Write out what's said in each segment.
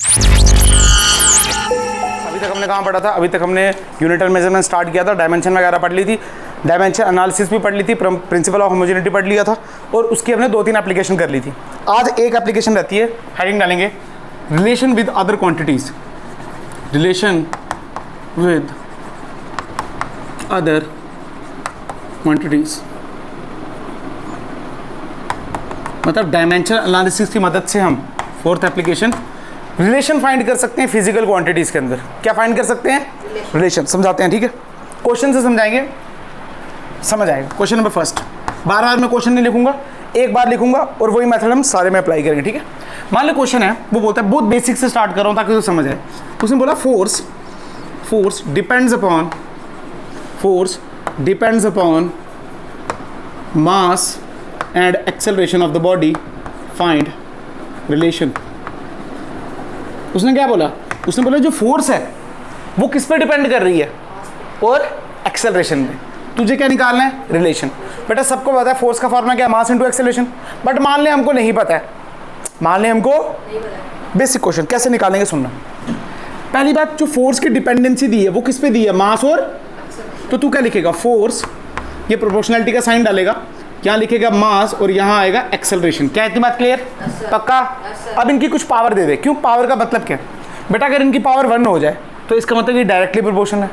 अभी तक हमने कहाँ पढ़ा था? अभी तक हमने यूनिटल मेजरमेंट स्टार्ट किया था, डायमेंशन वगैरह पढ़ ली थी, डायमेंशन एनालिसिस भी पढ़ ली थी, प्रिंसिपल ऑफ होमोजेनिटी पढ़ लिया था, और उसकी हमने 2-3 एप्लीकेशन कर ली थी। आज एक एप्लीकेशन रहती है, हेडिंग डालेंगे relation with other quantities, relation with other quantities, मतलब डायमेंशन एनालिसिस की मदद से हम 4th एप्लीकेशन रिलेशन फाइंड कर सकते हैं फिजिकल क्वांटिटीज के अंदर। क्या फाइंड कर सकते हैं? रिलेशन। समझाते हैं, ठीक है? क्वेश्चन से समझाएंगे, समझ आएगा। क्वेश्चन नंबर फर्स्ट, बार बार मैं क्वेश्चन नहीं लिखूंगा, एक बार लिखूंगा और वही मेथड हम सारे में अप्लाई करेंगे, ठीक है? मान लो क्वेश्चन है, वो बोलता है, बहुत बेसिक से स्टार्ट कर रहा हूँ ताकि तो समझ आए। उसने बोला force depends upon mass and acceleration of the body, find relation. उसने क्या बोला? उसने बोला जो फोर्स है वो किस पे डिपेंड कर रही है? और एक्सेलरेशन पे। तुझे क्या निकालना है? रिलेशन। बेटा सबको पता है फोर्स का फॉर्मूला क्या है? Mass into acceleration. बट मान ले हमको नहीं पता है, बेसिक क्वेश्चन कैसे निकालेंगे सुनना। पहली बात, जो फोर्स की डिपेंडेंसी दी है वो किस पे दी है? मास और, तो तू क्या लिखेगा? फोर्स, ये प्रोपोर्शनैलिटी का साइन डालेगा, यहाँ लिखेगा मास और यहाँ आएगा एक्सेलरेशन। क्या इतनी बात क्लियर? पक्का? अब इनकी कुछ पावर दे दे। क्यों? पावर का मतलब क्या? बेटा अगर इनकी पावर 1 हो जाए तो इसका मतलब ये डायरेक्टली प्रोपोर्शनल है,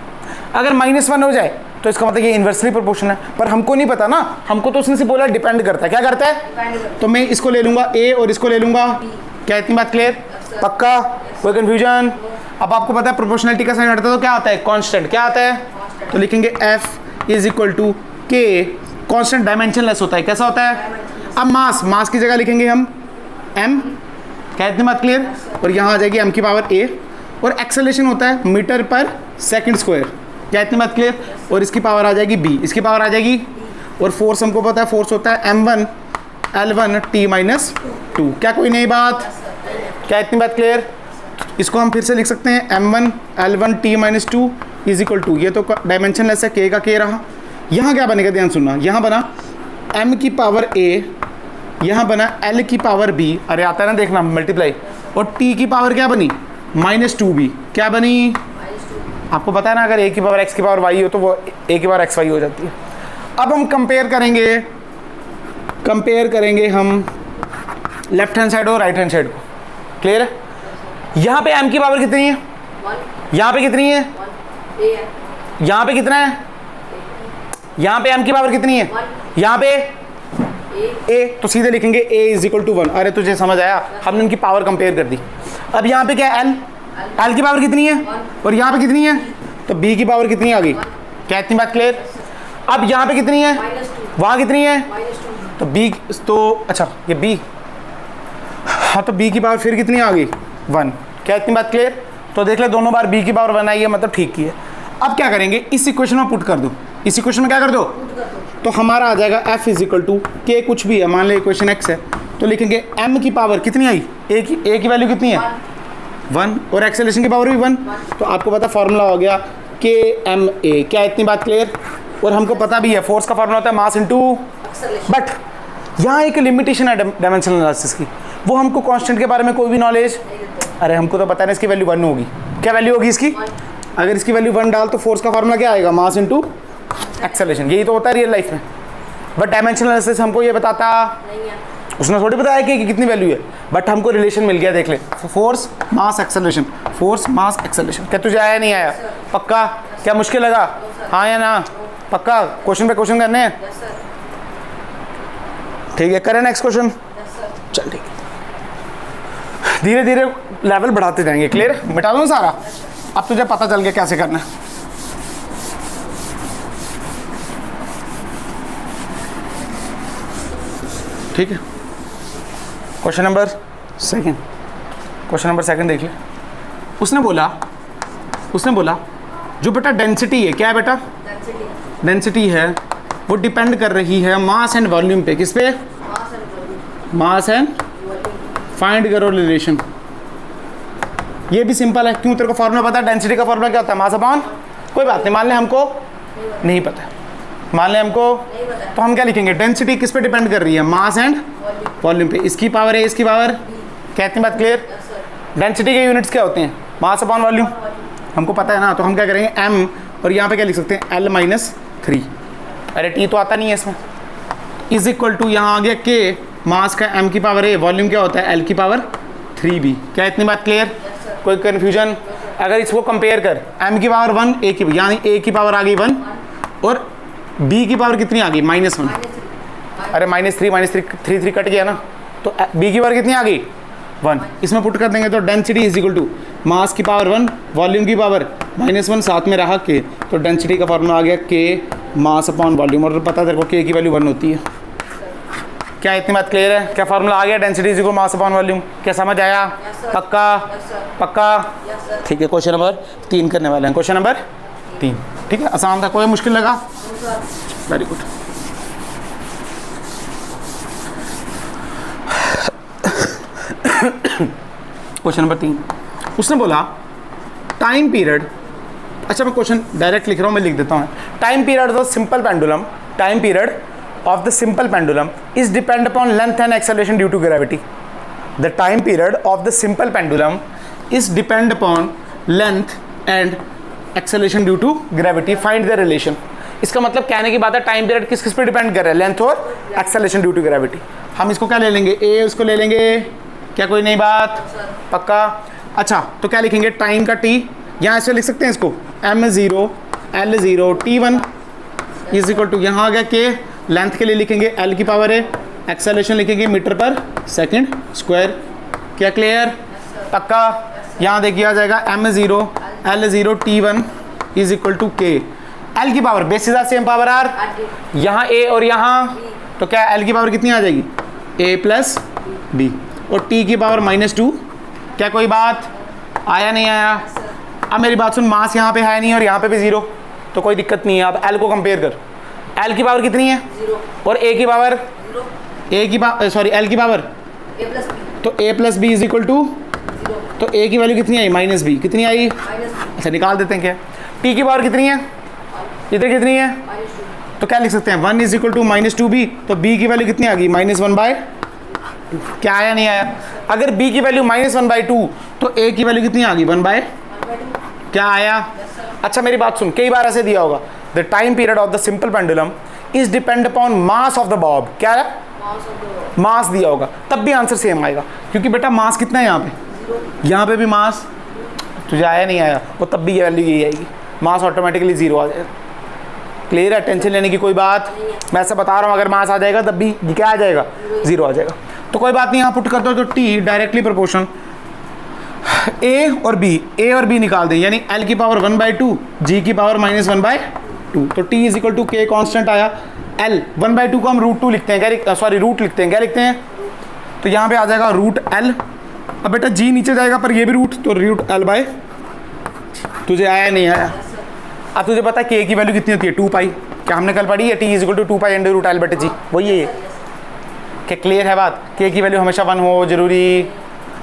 अगर -1 हो जाए तो इसका मतलब ये इन्वर्सली प्रोपोर्शनल है। पर हमको नहीं पता ना, हमको तो उसने से बोला डिपेंड करता है। क्या करता है? तो मैं इसको ले लूंगा A और इसको ले लूंगा। क्या इतनी बात क्लियर? पक्का? कोई कन्फ्यूजन? अब आपको पता है प्रोपोर्शनलिटी का साइन हटता है तो क्या आता है? कांस्टेंट। क्या आता है? तो लिखेंगे F = K। कांस्टेंट डायमेंशनलेस होता है। कैसा होता है? अब मास की जगह लिखेंगे हम M। क्या इतनी बात क्लियर? और यहाँ आ जाएगी m की पावर A। और एक्सेलरेशन होता है मीटर पर सेकंड स्क्वायर। क्या इतनी बात क्लियर? और इसकी पावर आ जाएगी B, इसकी पावर आ जाएगी। और फोर्स हमको पता है, फोर्स होता है M1 L1 T-2। क्या कोई नई बात? क्या इतनी बात क्लियर? इसको हम फिर से लिख सकते हैं M1 L1 T-2 = ये तो डायमेंशनलेस है, K का K रहा। यहाँ क्या बनेगा? ध्यान सुनना, यहाँ बना m की पावर A, यहाँ बना L की पावर B। अरे आता है ना देखना, मल्टीप्लाई। और T की पावर क्या बनी? -2B। क्या बनी? आपको पता है ना, अगर A की पावर X की पावर Y हो तो वो A की पावर XY हो जाती है। अब हम कंपेयर करेंगे हम लेफ्ट हैंड साइड और राइट हैंड साइड को। क्लियर है? यहाँ पे m की पावर कितनी है? 1। यहाँ पे कितनी है? 1 यहाँ पे कितना है? यहाँ पे m की पावर कितनी है? 1। यहाँ पे a, तो सीधे लिखेंगे a = 1। अरे तुझे समझ आया? हमने इनकी पावर कंपेयर कर दी। अब यहाँ पे क्या है? l की पावर कितनी है? 1। और यहाँ पे कितनी है? तो b की पावर कितनी आ गई? क्या इतनी बात क्लियर? अब यहाँ पे कितनी है? वहाँ कितनी है? तो b, तो अच्छा ये b, हाँ तो b की पावर फिर कितनी आ गई? 1। क्या इतनी बात क्लियर? तो देख ले, दोनों बार b की पावर 1 आई है, मतलब ठीक की है। अब क्या करेंगे? इस इक्वेशन में पुट कर दो। इस इक्वेशन में क्या कर दो? तो हमारा आ जाएगा F = K, कुछ भी है, मान ले इक्वेशन x है, तो लिखेंगे m की पावर कितनी आई? a की वैल्यू कितनी है? 1। और एक्सेलरेशन की पावर भी 1। तो आपको पता फॉर्मूला हो गया KMA। क्या इतनी बात क्लियर? और हमको पता भी है फोर्स का फॉर्मूला होता है मास इनटू, बट यहाँ एक लिमिटेशन है डायमेंशनल एनालिसिस की, वो हमको कांस्टेंट के बारे में कोई भी नॉलेज, अरे हमको तो पता है ना इसकी वैल्यू 1 होगी। क्या वैल्यू होगी इसकी? अगर इसकी वैल्यू 1 डाल तो फोर्स का फॉर्मूला क्या आएगा? Mass into acceleration. यही तो होता है रियल लाइफ में, बट डायमेंशनल एनालिसिस हमको ये बताता नहीं है। उसने थोड़ी बताया कि कितनी वैल्यू है, बट हमको रिलेशन मिल गया। देख ले, force mass acceleration, force mass acceleration. क्या तुझे आया नहीं आया? पक्का? क्या मुश्किल लगा? हाँ या ना? पक्का? क्वेश्चन पे क्वेश्चन करने हैं? ठीक है, करें नेक्स्ट क्वेश्चन। चल ठीक है, धीरे धीरे लेवल बढ़ाते जाएंगे। क्लियर? मिटा दूँ सारा? अब तुझे पता चल गया कैसे करना है। ठीक है, क्वेश्चन नंबर सेकंड देख ले। उसने बोला जो बेटा डेंसिटी है, क्या है बेटा? डेंसिटी है, वो डिपेंड कर रही है मास एंड वॉल्यूम पे। किस पे? मास एंड, फाइंड करो रिलेशन। ये भी सिंपल है, क्यों? तेरे को फॉर्मूला पता है? डेंसिटी का फॉर्मूला क्या होता है? मास अपॉन, कोई बात नहीं, मान ले हमको नहीं पता, तो हम क्या लिखेंगे? डेंसिटी किस पे डिपेंड कर रही है? मास एंड वॉल्यूम पे। इसकी पावर है, इसकी पावर, क्या इतनी बात क्लियर? डेंसिटी के यूनिट्स क्या होते हैं? मास अपॉन वॉल्यूम, हमको पता है ना। तो हम क्या करेंगे m, और यहाँ पे क्या लिख सकते हैं L-3। अरे t तो आता नहीं है इसमें। इज इक्वल टू यहाँ आ गया k, मास का m की पावर a, वॉल्यूम क्या होता है L की पावर 3b। क्या इतनी बात क्लियर? कोई कन्फ्यूजन? अगर इसको कंपेयर कर, m की पावर 1, a की, यानी a की पावर आ गई 1 और b की पावर कितनी आ गई -1। अरे -3 कट गया ना, तो b की पावर कितनी आ गई 1। इसमें पुट कर देंगे तो density is equal to mass की पावर 1, वॉल्यूम की पावर -1, साथ में रहा k, तो डेंसिटी का फॉर्मूला आ गया k मास अपॉन वॉल्यूम। और पता तेरे को k की वैल्यू 1 होती है। क्या इतनी बात क्लियर है? क्या फॉर्मूला आ गया? Density is equal mass upon volume. क्या समझ आया? पक्का? पक्का? ठीक है, क्वेश्चन नंबर 3 करने वाले हैं। क्वेश्चन नंबर 3, ठीक है, आसान था, कोई मुश्किल लगा? Very good. क्वेश्चन नंबर 3, उसने बोला टाइम पीरियड, अच्छा मैं क्वेश्चन डायरेक्ट लिख रहा हूँ, मैं लिख देता हूँ। Time period of simple pendulum, time period of the simple pendulum is depend upon length and acceleration due to gravity. The time period of the simple pendulum is depend upon length and acceleration due to gravity. Find the relation. इसका मतलब कहने की बात है time period किस किस पे depend कर रहा है? लेंथ और एक्सेलरेशन ड्यू टू ग्रेविटी। हम इसको क्या ले लेंगे? ए, उसको ले लेंगे। क्या कोई नई बात? पक्का? अच्छा, तो क्या लिखेंगे? टाइम का टी, यहाँ ऐसे लिख सकते हैं इसको m0 L0 T1 is equal to, यहाँ आ गया के, लेंथ के लिए लिखेंगे L की पावर है, एक्सेलरेशन लिखेंगे मीटर पर सेकंड स्क्वायर। क्या क्लियर? पक्का? यहाँ देखिए आ जाएगा m0 L0 T1 is equal to K, L की पावर बेस सीधा सेम पावर आर, यहाँ A और यहाँ, तो क्या L की पावर कितनी आ जाएगी? A प्लस B, और T की पावर -2। क्या कोई बात? आया नहीं आया? अब मेरी बात सुन, मास यहाँ पे है नहीं और यहाँ पे भी 0, तो कोई दिक्कत नहीं है। अब L को कंपेयर कर, L की पावर कितनी है 0 और A की पावर 0, A की पावर सॉरी L की पावर A प्लस B तो A plus B is equal to, 0 तो A की वैल्यू कितनी आई? -b। कितनी आई? -2 अच्छा निकाल देते हैं। क्या T की पावर कितनी है? इधर कितनी है? -2 तो क्या लिख सकते हैं? 1 इज इक्वल टू -2b, तो B की वैल्यू कितनी आ गई? -1/2। क्या आया नहीं आया? अगर B की वैल्यू -1/2 तो A की वैल्यू कितनी आ गई? 1/2। क्या आया? अच्छा मेरी बात सुन, कई बार ऐसे दिया होगा the time period of the simple pendulum is depend upon mass of the Bob. क्या है? मास दिया होगा, तब भी आंसर सेम आएगा, क्योंकि बेटा मास कितना है यहाँ पे, यहाँ पे भी मास, तुझे आया नहीं आया, वो तब भी ये वैल्यू यही आएगी, मास ऑटोमेटिकली 0 आ जाएगा। क्लियर है? टेंशन लेने की कोई बात? मैं ऐसा बता रहा हूँ, अगर मास आ जाएगा तब भी क्या आ जाएगा? 0 आ जाएगा। तो कोई बात नहीं, यहाँ पुट कर दो, तो टी डायरेक्टली प्रोपोर्शन ए और बी निकाल दें, यानी L की पावर 1/2, G की पावर -1/2, तो T इज इक्वल टू के कॉन्स्टेंट आया। L 1/2 को हम √2 लिखते हैं, क्या सॉरी रूट लिखते हैं, क्या लिखते हैं? तो यहाँ पे आ जाएगा √L। अब बेटा G नीचे जाएगा पर ये भी रूट, तो √L/, तुझे आया नहीं आया? अब तुझे पता है K की वैल्यू कितनी होती है? 2π। क्या हमने कल पढ़ी है? T is equal to 2π × √L/G, वही है। क्या क्लियर है बात? K की वैल्यू हमेशा 1 हो जरूरी,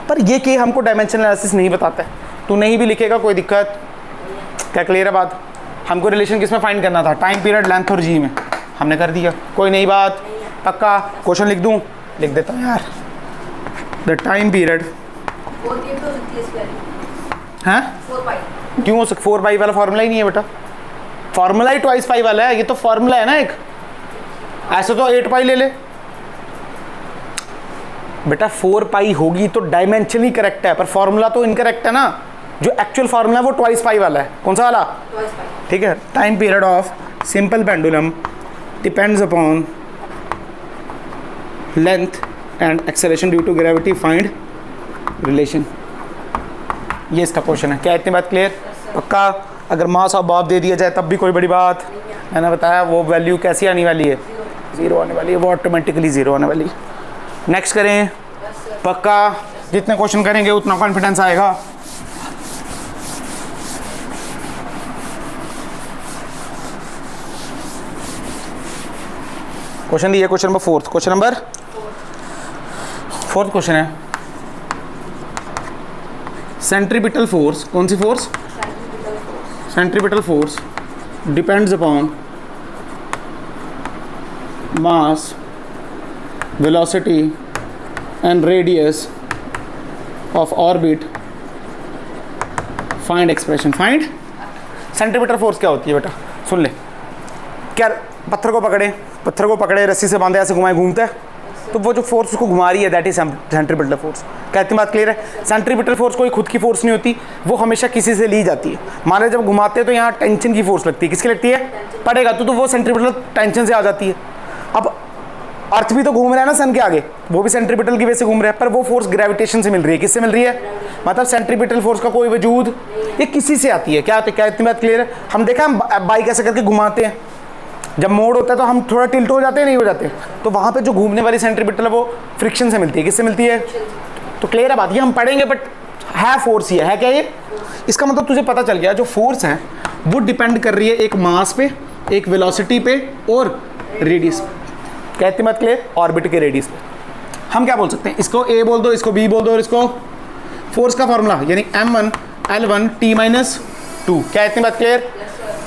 पर ये K हमको डायमेंशनल एनालिसिस नहीं बताता है, तू नहीं भी लिखेगा कोई दिक्कत। क्या क्लियर है बात? हमको रिलेशन किस में फाइंड करना था? टाइम पीरियड, लेंथ और G में, हमने कर दिया, कोई नई बात? पक्का? क्वेश्चन लिख दूं? लिख देता हूँ यार। द टाइम पीरियड है 4π, क्यों हो सकता? 4π वाला फॉर्मूला ही नहीं है बेटा, फॉर्मूला ही 2π वाला है, ये तो फॉर्मूला है ना एक, ऐसे तो 8π ले ले बेटा। 4π होगी तो डायमेंशनली करेक्ट है, पर फॉर्मूला तो इनकरेक्ट है ना। जो एक्चुअल फॉर्मूला है वो 2π वाला है। कौन सा वाला? 2π। ठीक है। Time period of simple pendulum depends upon length and acceleration due to gravity, find relation. ये इसका क्वेश्चन है। क्या इतनी बात क्लियर? पक्का? अगर मास ऑफ बॉब दे दिया जाए तब भी कोई बड़ी बात? मैंने बताया वो वैल्यू कैसी आने वाली है? 0 आने वाली है, वो ऑटोमेटिकली 0 आने वाली है। नेक्स्ट करें? पक्का? जितने क्वेश्चन करेंगे उतना कॉन्फिडेंस आएगा। क्वेश्चन दिए, question number 4, question number 4 question है सेंट्रीपिटल फोर्स। कौन सी force? Centripetal force depends upon mass, velocity and radius of orbit find expression, find centimetre force क्या होती है बेटा, सुन ले। क्या पत्थर को पकड़े रस्सी से बांधे ऐसे घुमाए घूमता है, तो वो जो फोर्स उसको घुमा रही है दैट इज सेंट्रीपिटल फोर्स। क्या इतनी बात क्लियर है? सेंट्रीपिटल फोर्स कोई खुद की फोर्स नहीं होती, वो हमेशा किसी से ली जाती है। मान लो जब घुमाते हैं तो यहाँ टेंशन की फोर्स लगती है, किसकी लगती है? पड़ेगा तो वो सेंट्रीपिटल टेंशन से आ जाती है। अब अर्थ भी तो घूम रहा है ना सन के आगे, वो भी सेंट्रीपिटल की वजह से घूम रहा है, पर वो फोर्स ग्रेविटेशन से मिल रही है। किससे मिल रही है? मतलब सेंट्रीपिटल फोर्स का कोई वजूद, ये किसी से आती है। क्या इतनी बात क्लियर है? हम देखा हम बाइक ऐसे करके घुमाते हैं, जब मोड़ होता है तो हम थोड़ा टिल्ट हो जाते हैं, नहीं हो जाते? तो वहाँ पे जो घूमने वाली सेंट्रीपिटल है वो फ्रिक्शन से मिलती है। किससे मिलती है? तो क्लियर है बात, ये हम पढ़ेंगे, बट है फोर्स ही है क्या ये? इसका मतलब तुझे पता चल गया जो फोर्स है वो डिपेंड कर रही है एक मास पे, एक वेलोसिटी पे और रेडियस पे। क्या इतनी बात क्लियर? ऑर्बिट के रेडियस पे। हम क्या बोल सकते हैं? इसको ए बोल दो, इसको बी बोल दो, और इसको फोर्स का फॉर्मूला यानी m1 L1 T-2। क्या इतनी बात क्लियर?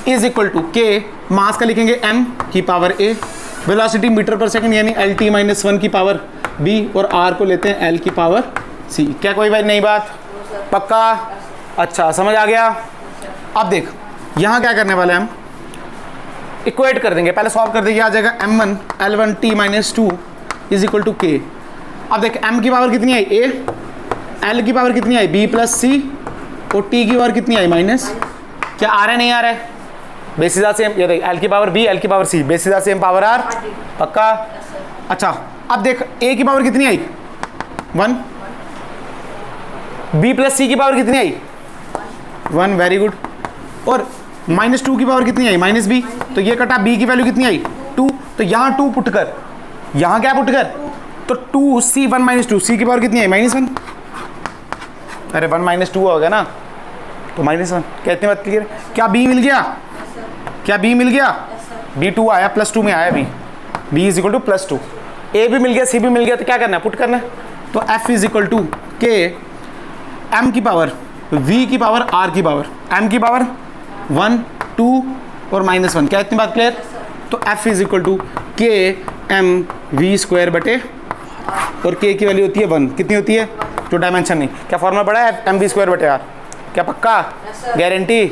इज इक्वल टू के, मास का लिखेंगे m की पावर a, वेलोसिटी मीटर पर सेकंड यानी LT-1 की पावर b, और r को लेते हैं l की पावर c। क्या कोई भाई नई बात? पक्का? अच्छा, समझ आ गया। अब देख यहाँ क्या करने वाले हैं हम, इक्वेट कर देंगे, पहले सॉल्व कर देंगे। आ जाएगा m1 L1 T-2 is equal to के। अब देख m की पावर कितनी आई? a, l की पावर कितनी आई? b प्लस c, और t की पावर कितनी आई? माइनस। क्या आ रहा है नहीं आ रहा है? बेसिस आर सेम, ये देख l की पावर b, l की power c, basis are same, power r। पक्का? अच्छा, अब देख a की पावर कितनी आई? 1, b प्लस c की पावर कितनी आई? 1, वेरी गुड। और -2 की पावर कितनी आई? -b, तो ये कटा, b की वैल्यू कितनी आई? 2, तो यहाँ 2 पुट कर, यहाँ क्या पुट कर? तो 2c1 -2, c की पावर कितनी आई? -1। अरे 1 - 2 हो गया ना, तो -1। क्या इतनी बात क्लियर? क्या b मिल गया? क्या b मिल गया? b 2 आया, +2 में आया b, b is equal to +2। a भी मिल गया, c भी मिल गया, तो क्या करना है? पुट करना है। तो f is equal to K m की पावर v की पावर r की पावर, m की पावर 1, 2 और -1। क्या इतनी बात क्लियर? तो f is equal to K m v² बटे, और k की वैल्यू होती है 1, कितनी होती है? जो डायमेंशन नहीं। क्या फॉर्मूला पड़ा है? m v² बटे r। क्या पक्का? गारंटी?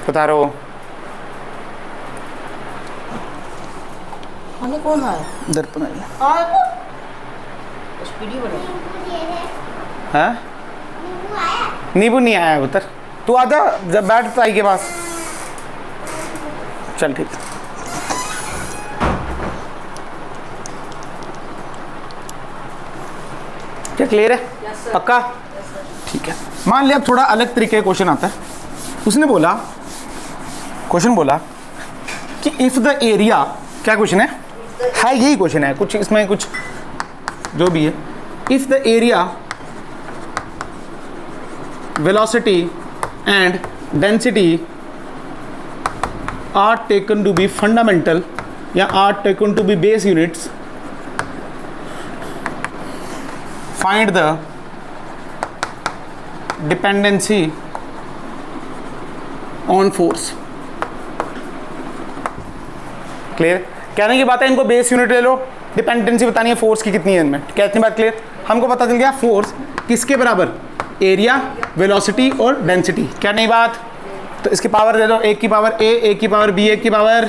बता रहा हो। कौन है? दर्पण है। हाँ? नींबू नहीं आया उतर, तू आजा जब बैठ ताई के पास। चल ठीक। क्या क्लियर है? पक्का? ठीक है। मान लिया थोड़ा अलग तरीके का क्वेश्चन आता है। उसने बोला, क्वेश्चन बोला कि इफ द एरिया, क्या क्वेश्चन है यही क्वेश्चन है, कुछ इसमें कुछ जो भी है। If the area, velocity and density are taken to be fundamental या are taken to be base units, find the dependency on force. Clear? कहने की बात है, इनको बेस यूनिट ले लो, डिपेंडेंसी बतानी है फोर्स की कितनी है इनमें। क्या इतनी बात क्लियर? हमको पता चल गया फोर्स किसके बराबर? एरिया, वेलोसिटी और डेंसिटी। क्या नहीं बात? तो इसकी पावर दे दो, एक की पावर a, एक की पावर b, एक की पावर।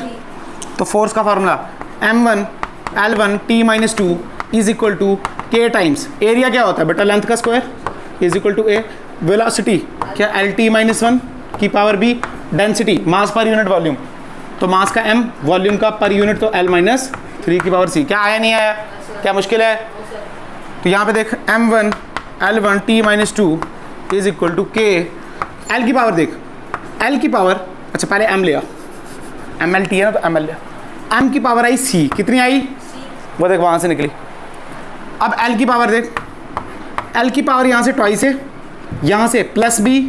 तो फोर्स का formula m1 L1 T-2 is equal to k times area, क्या होता है बेटा? लेंथ का square, is equal to a, velocity क्या? LT-1 की power b, density mass per unit volume, तो मास का m, वॉल्यूम का पर यूनिट तो L-3 की पावर c। क्या आया नहीं आया? क्या मुश्किल है? तो यहाँ पे देख m1 L1 T-2 is equal to K, l की पावर देख, l की पावर, अच्छा पहले m लिया, mlt है ना, तो ml लिया, m की पावर आई c, कितनी आई? वो देख वहाँ से निकली। अब l की पावर देख, l की पावर यहाँ से ट्वाइस है, यहाँ से +b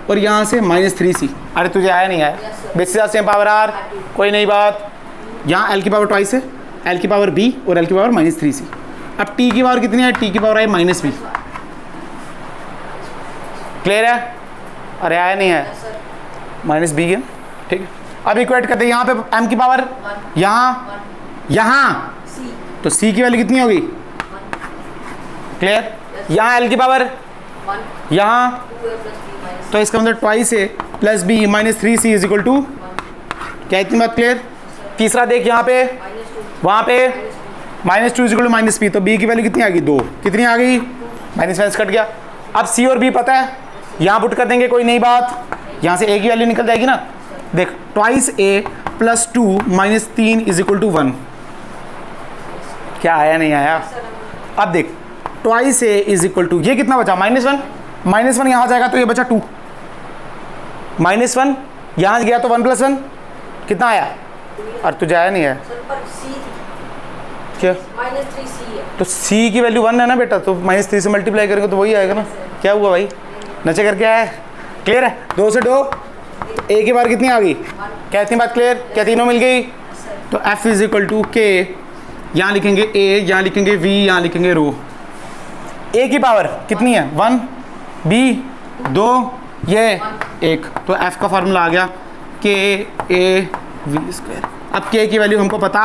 और यहाँ से -3c। अरे तुझे आया नहीं आया? बेसिस सेम पावर r, कोई नहीं बात। यहाँ l की पावर ट्वाइस है, l की पावर b और l की पावर -3c। अब t की पावर कितनी है? t की पावर आई -b। क्लियर है? अरे आया नहीं है? -b है, ठीक है। अब इक्वेट करते हैं, यहाँ पे m की पावर, यहाँ तो c की वैल्यू कितनी होगी? क्लियर? यहाँ l की पावर 1 यहाँ 2a plus b minus तो इसका मतलब twice A plus B minus 3c is equal to 1 क्या, इतनी बात क्लियर। तीसरा देख यहाँ पे, minus 2 वहाँ पे minus b -2 is equal to minus P, तो बी की वैल्यू कितनी आ गई 2, कितनी आ गई माइनस माइनस कट गया। अब सी और बी पता है, यहाँ पुट कर देंगे, कोई नई बात, यहाँ से ए की वैल्यू निकल जाएगी ना। देख twice A plus 2 minus 3 is equal to 1, क्या आया नहीं आया। अब देख twice A is equal to, ये कितना बचा -1, -1 यहाँ जाएगा तो ये बचा 2, -1 यहाँ गया तो 1 + 1 कितना आया, और तुझे आया नहीं आया सर पर c क्या, -3c है तो c की वैल्यू 1 है ना बेटा, तो -3 से मल्टीप्लाई करेंगे तो वही आएगा ना। क्या हुआ भाई, नचे करके आया, क्लियर है। 2 से 2 a की बार कितनी आ गई, क्या इतनी बात क्लियर, क्या तीनों मिल गई। तो f इज इक्वल टू के, यहाँ लिखेंगे a, यहाँ लिखेंगे v, यहाँ लिखेंगे रो। a की पावर कितनी है 1, b 2, ये 1, तो f का फार्मूला आ गया k a v²। अब k की वैल्यू हमको पता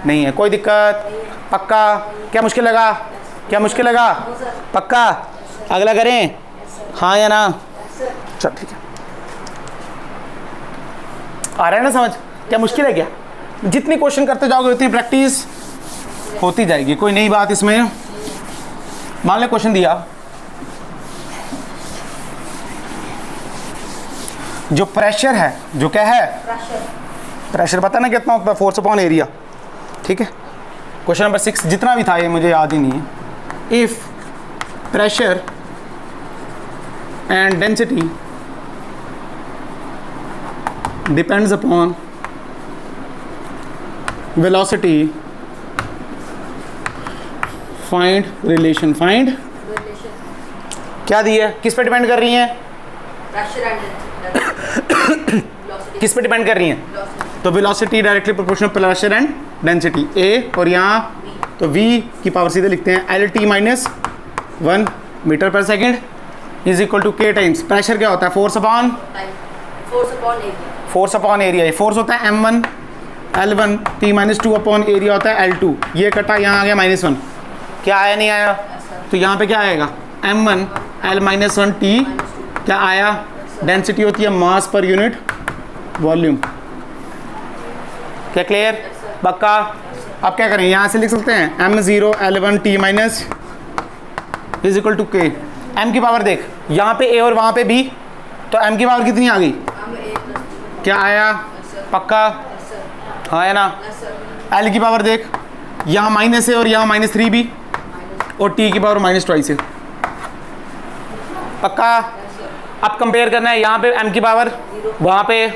नहीं है, कोई दिक्कत, पक्का। क्या मुश्किल लगा, क्या मुश्किल लगा, पक्का। अगला करें, हाँ या ना, चल ठीक है। आ रहा है ना समझ, क्या मुश्किल है क्या, जितनी क्वेश्चन करते जाओगे उतनी प्रैक्टिस होती जाएगी, कोई नई बात इसमें। मान ले क्वेश्चन दिया, जो प्रेशर है, जो क्या है प्रेशर, पता ना कितना होता है, फोर्स अपॉन एरिया, ठीक है। क्वेश्चन नंबर 6 जितना भी था ये मुझे याद ही नहीं है। If pressure and density depends upon velocity, find relation. Find relation क्या दी है, किस पे डिपेंड कर रही हैं, प्रेशर एंड किस पे डिपेंड कर रही हैं, वेलोसिटी तो velocity directly proportional pressure and density ए, और यहाँ तो v की पावर सीधे लिखते हैं LT-1 metre per second is equal to k times pressure. क्या होता है, force upon time force upon area force upon area. Force होता है m1 L1, T-2 upon area होता है L2। ये कटा, यहाँ आ गया -1, क्या आया नहीं आया, तो यहाँ पे क्या आएगा m1 L-1 T, क्या आया, डेंसिटी होती है मास पर यूनिट वॉल्यूम। क्या क्लियर, पक्का। अब क्या करें, यहाँ से लिख सकते हैं m0 L1 T minus is equal to K. m की पावर देख, यहाँ पे a और वहाँ पे b, तो m की पावर कितनी आ गई, हम a प्लस क्या आया, पक्का, हाँ है ना। l की पावर देख, यहाँ माइनस है और यहाँ -3b, और t की पावर -2 है, पक्का। अब कंपेयर करना है, यहाँ पे m की पावर, वहाँ पे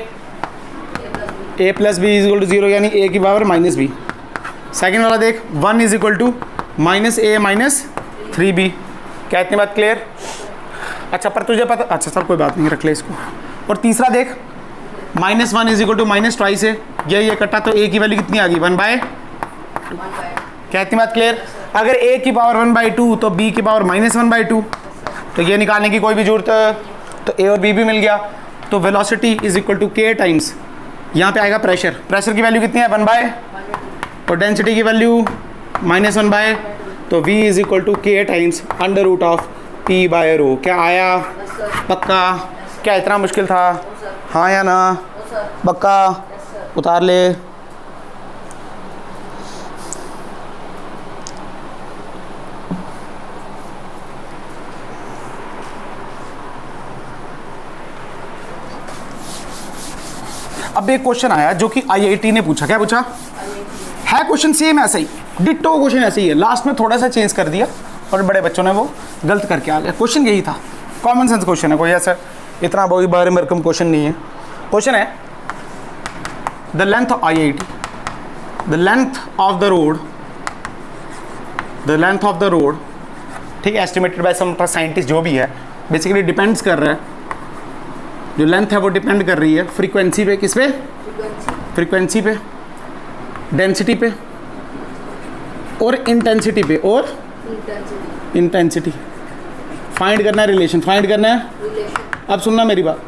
a plus B is equal to 0, यानी a की पावर -b। सेकेंड वाला देख, 1 is equal to -a -3b। क्या इतनी बात क्लियर, अच्छा पर तुझे पता, अच्छा सब कोई बात नहीं, रख ले इसको। और तीसरा देख, -1 इज इक्वल टू -2 है, ये कटा, तो a की वैल्यू कितनी आ गई 1/2। क्या इतनी बात क्लियर। अगर a की पावर 1/2 तो b की पावर -1/2, तो ये निकालने की कोई भी जरूरत, तो a और b भी मिल गया। तो velocity is equal to k times, यहाँ पे आएगा प्रेशर, प्रेशर की वैल्यू कितनी है 1/2, और डेंसिटी की वैल्यू -1/2, तो v is equal to k times √of p/ρ। क्या आया, पक्का। क्या इतना मुश्किल था, हाँ या ना, पक्का, उतार ले। अब एक क्वेश्चन आया जो कि IIT ने पूछा, क्या पूछा है, क्वेश्चन सेम ऐसा ही, डिट्टो क्वेश्चन ऐसे ही है, लास्ट में थोड़ा सा चेंज कर दिया और बड़े बच्चों ने वो गलत करके आ गया। क्वेश्चन यही था, कॉमन सेंस क्वेश्चन है, कोई ऐसा इतना बहुत बारे में रकम क्वेश्चन नहीं है। क्वेश्चन है the length of IIT, the length of the road, the length of the road, ठीक है, एस्टिमेटेड बाय सम साइंटिस्ट, जो भी है, बेसिकली डिपेंड्स कर रहा है, जो लेंथ है वो डिपेंड कर रही है फ्रीक्वेंसी पे, किस पे, फ्रीक्वेंसी पे, डेंसिटी पे, और इंटेंसिटी पे, और इंटेंसिटी। फाइंड करना है रिलेशन, फाइंड करना है। अब सुनना मेरी बात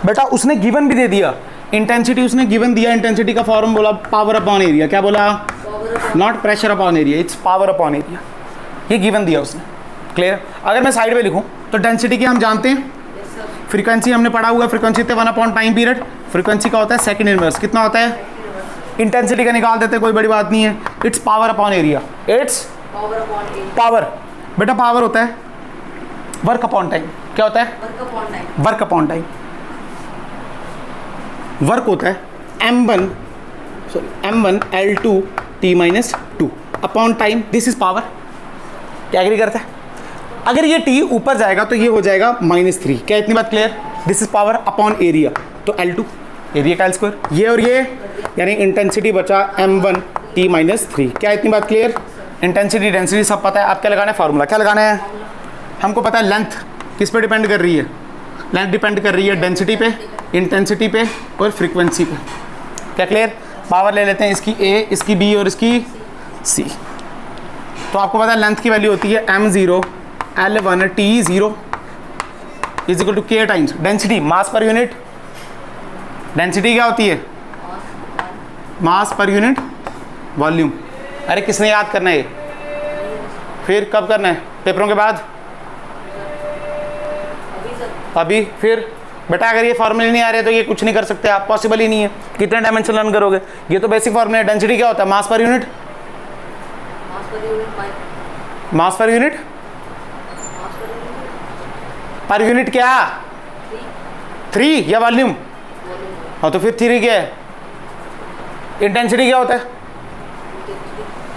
बेटा, उसने गिवन भी दे दिया इंटेंसिटी, उसने गिवन दिया इंटेंसिटी का फॉर्म, बोला पावर अपॉन एरिया। क्या बोला, not pressure upon area, it's power upon area, ये गिवन दिया उसने। क्लियर? अगर मैं साइड में लिखूं तो डेंसिटी की हम जानते हैं, Yes, sir. फ्रीक्वेंसी हमने पढ़ा हुआ है, फ्रीक्वेंसी थे 1 टाइम पीरियड, फ्रीक्वेंसी का होता है सेकंड इनवर्स, कितना होता है? इंटेंसिटी का निकाल देते हैं, कोई बड़ी बात नहीं है, it's power upon area, it's Power upon area. Power, बेटा पावर होता है वर्क अपॉन टाइम, क्या होता है? Work upon time. Work upon time, work होता है m1 L2 T-2 upon time, this is power, क्या एग्री करता है? अगर ये T ऊपर जाएगा तो ये हो जाएगा -3, क्या इतनी बात clear? This is power upon area, तो L2 एरिया का L2, ये और ये, यानी इंटेंसिटी बचा m1 T-3, क्या इतनी बात क्लियर? इंटेंसिटी डेंसिटी सब पता है, आप क्या लगाना है? फार्मूला क्या लगाना है? हमको पता है लेंथ किस पे डिपेंड कर रही है, लेंथ डिपेंड कर रही है डेंसिटी पे, इंटेंसिटी पे और फ्रीक्वेंसी पे, क्या क्लियर? पावर ले लेते हैं, इसकी A, इसकी B और इसकी C। तो आपको पता है लेंथ की वैल्यू होती है m0 L1 T0 is equal to K times density, mass per unit, density क्या होती है? Mass per unit volume. अरे किसने याद करना है ये? फिर कब करना है? पेपरों के बाद? अभी सर. अभी? फिर बेटा अगर ये फॉर्मूले नहीं आ रहे तो ये कुछ नहीं कर सकते आप, पॉसिबल ही नहीं है, कितने डायमेंशन लर्न करोगे? ये तो बेसिक फॉर्मूला है। डेंसिटी क्या होता है? Mass per unit, Mass per unit. Mass per unit, Mass per unit. Per unit क्या? 3 या वॉल्यूम? Volume. हाँ तो फिर 3 क्या है? इंटेंसिटी क्या होता है?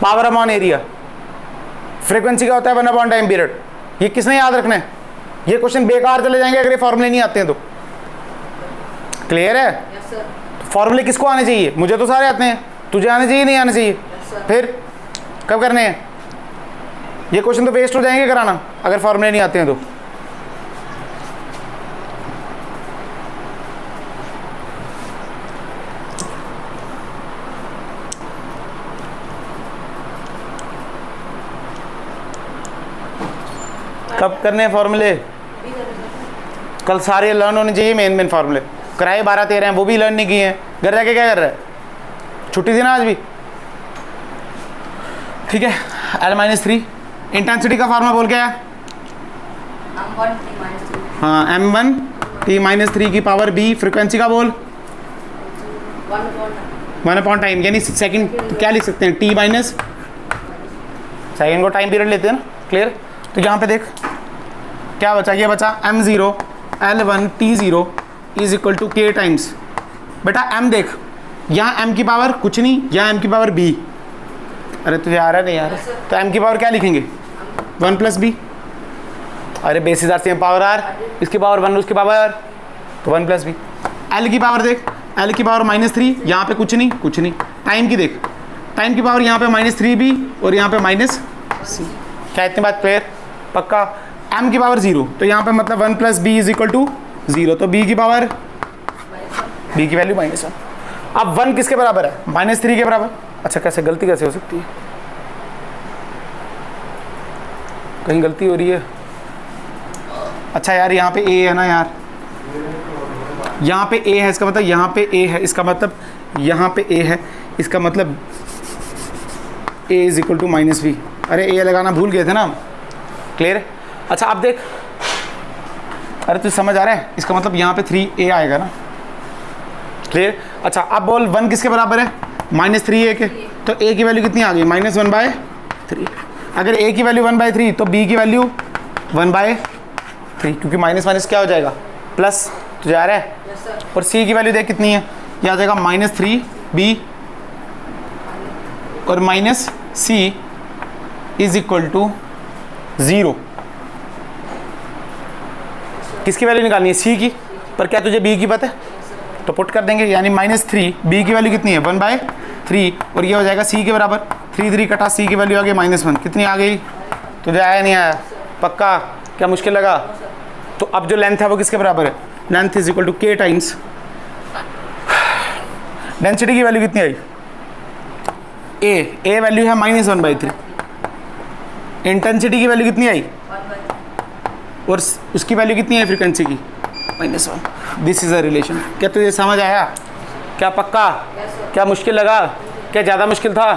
Power upon area. फ्रीक्वेंसी क्या होता है? 1 टाइम पीरियड। ये किसने याद रखना है? ये क्वेश्चन बेकार चले जाएंगे अगर ये फॉर्मूले नहीं आते हैं तो। क्लियर है? Yes, sir. फॉर्मूले किसको आने चाहिए? मुझे तो सारे आते हैं, तुझे आने चाहिए नहीं आने चाहिए? Yes, sir. फिर कब करने हैं? ये क्वेश्चन तो वेस्ट हो जाएंगे कराना अगर फॉर्मूले नहीं आते हैं तो। कब करने हैं फॉर्मूले? अभी सर. कल सारे लर्न होने चाहिए मेन फार्मूले। कराए 12-13 हैं, वो भी लर्न नहीं किए हैं, घर जाके क्या कर रहा है? छुट्टी थी ना आज भी, ठीक है। L-3 इंटेंसिटी का फार्मूला बोल क्या है? M1 T-3. हाँ m1 T-3 की पावर b, फ्रिक्वेंसी का बोल 1 upon 1 टाइम, यानी सेकंड, तो क्या लिख सकते हैं? T- सेकंड को टाइम पीरियड लेते हैं ना, क्लियर? तो यहाँ पे देख क्या बचा, ये बचा m0 L1 T0 is equal to K times, बेटा m देख, यहाँ m की पावर कुछ नहीं, यहाँ m की पावर b, अरे तुझे आ रहा नहीं यार, तो m की पावर क्या लिखेंगे? 1 + b, अरे basis are same power r, इसकी पावर 1 उसकी पावर, तो 1 + b। l की पावर देख, l की पावर -3, यहाँ पे कुछ नहीं, टाइम की देख, टाइम की पावर यहाँ पे -3b और यहाँ पे -c, क्या इतनी बात क्लियर? पक्का। m की पावर 0, तो यहाँ पे मतलब 1 + b इज इक्वल टू 0, तो b की पावर, b की वैल्यू -1। अब 1 किसके बराबर है? -3 के बराबर। अच्छा कैसे, गलती कैसे हो सकती है? कहीं गलती हो रही है? अच्छा यार यहाँ पे a है ना यार, यहाँ पे a है, इसका मतलब यहाँ पे a है, इसका मतलब यहाँ पे a है, इसका मतलब a is equal to -b। अरे a लगाना भूल गए थे ना, क्लियर है? अच्छा अब देख, अरे तुझे समझ आ रहा है? इसका मतलब यहाँ पे 3a आएगा ना, क्लियर? अच्छा अब बोल 1 किसके बराबर है? -3a के, तो a की वैल्यू कितनी आ गई? -1/3। अगर a की वैल्यू 1/3 तो b की वैल्यू 1/3, क्योंकि माइनस क्या हो जाएगा? प्लस, तुझे आ रहा है? Yes, sir. और c की वैल्यू देख कितनी है? ये आ जाएगा -3b और -c इज इक्वल टू 0। किसकी वैल्यू निकालनी है? c की, पर क्या तुझे b की पता है? तो पुट कर देंगे, यानी -3, b की वैल्यू कितनी है? 1/3 और ये हो जाएगा c के बराबर, 3 कटा, c की वैल्यू आ गई -1, कितनी आ गई? तुझे आया नहीं आया? पक्का? क्या मुश्किल लगा? तो अब जो लेंथ है वो किसके बराबर है? Length is equal to K times density की वैल्यू कितनी आई? a वैल्यू है -1/3, इंटेंसिटी की वैल्यू कितनी आई? 1/3. और उसकी वैल्यू कितनी है फ्रीक्वेंसी की? -1। This is a relation. क्या तुझे समझ आया? क्या पक्का? Yes, sir. क्या मुश्किल लगा? क्या ज़्यादा मुश्किल था?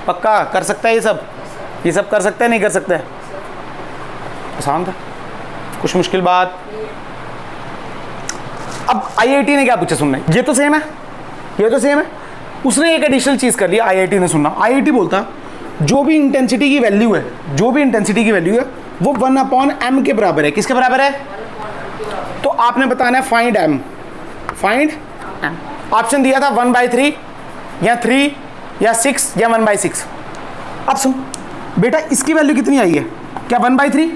पक्का कर सकता है ये सब? ये सब कर सकता है नहीं कर सकता है? आसान था, कुछ मुश्किल बात। अब आईआईटी ने क्या पूछा सुनना, ये तो सेम है, ये तो सेम है, उसने एक एडिशनल चीज़ कर लिया आईआईटी ने। सुनना, आईआईटी बोलता जो भी इंटेंसिटी की वैल्यू है, जो भी इंटेंसिटी की वैल्यू है वो 1/m के बराबर है। किसके बराबर है? तो आपने बताना है find m, find m। Option दिया था 1/3 या 3 या 6 या 1/6। अब सुन बेटा, इसकी वैल्यू कितनी आई है? क्या 1/3?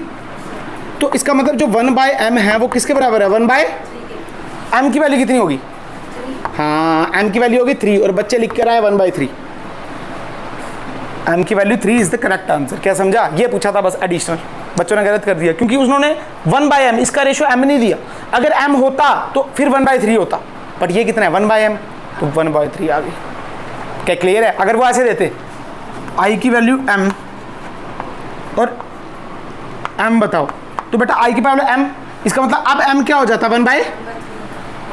तो इसका मतलब जो 1/m है वो किसके बराबर है? 1/m की वैल्यू कितनी होगी? हाँ, m की वैल्यू होगी 3 और बच्चे लिख कर आए 1/3। m की value 3 is the correct answer. क्या समझा? ये पूछा था बस एडिशनल, बच्चों ने गलत कर दिया क्योंकि उन्होंने 1/m, इसका रेशियो m नहीं दिया। अगर m होता तो फिर 1/3 होता, बट ये कितना है? 1/m, तो 1/3 आ गई। क्या क्लियर है? अगर वो ऐसे देते i की वैल्यू m और m बताओ, तो बेटा i की वैल्यू m, इसका मतलब अब m क्या हो जाता? 1/,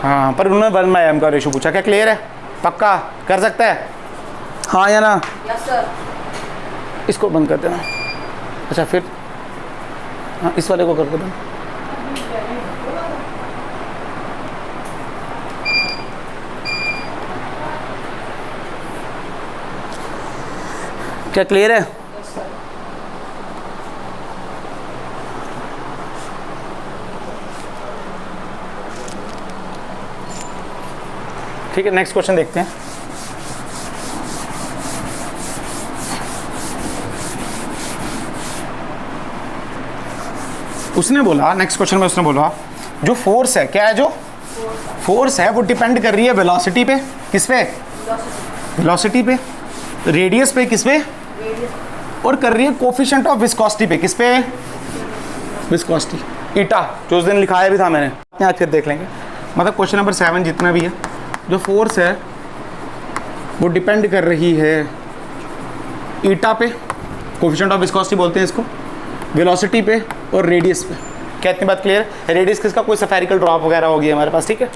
हाँ, पर उन्होंने 1/m का रेशियो पूछा। क्या क्लियर है? पक्का कर सकता है? हाँ या ना? Yes sir. इसको बंद कर देना। अच्छा फिर हाँ, इस वाले को कर दो बंद। क्या क्लियर है? ठीक है, नेक्स्ट क्वेश्चन देखते हैं। उसने बोला, नेक्स्ट क्वेश्चन में उसने बोला जो फोर्स है, क्या है? जो फोर्स है वो डिपेंड कर रही है वेलोसिटी पे। किस पे? वेलोसिटी पे। रेडियस पे। किस पे? और कर रही है कोफिशिएंट ऑफ विस्कोसिटी पे। किस पे? विस्कोसिटी। ईटा, जो उस दिन लिखाया भी था मैंने, आज फिर देख लेंगे। मतलब क्वेश्चन नंबर 7 जितना भी है, जो फोर्स है वो डिपेंड कर रही है ईटा पे, कोफिशिएंट ऑफ विस्कोसिटी बोलते हैं इसको, वेलोसिटी पे और रेडियस पे। क्या इतनी बात क्लियर है? रेडियस किसका? कोई सफेरिकल ड्रॉप वगैरह होगी हमारे पास, ठीक है।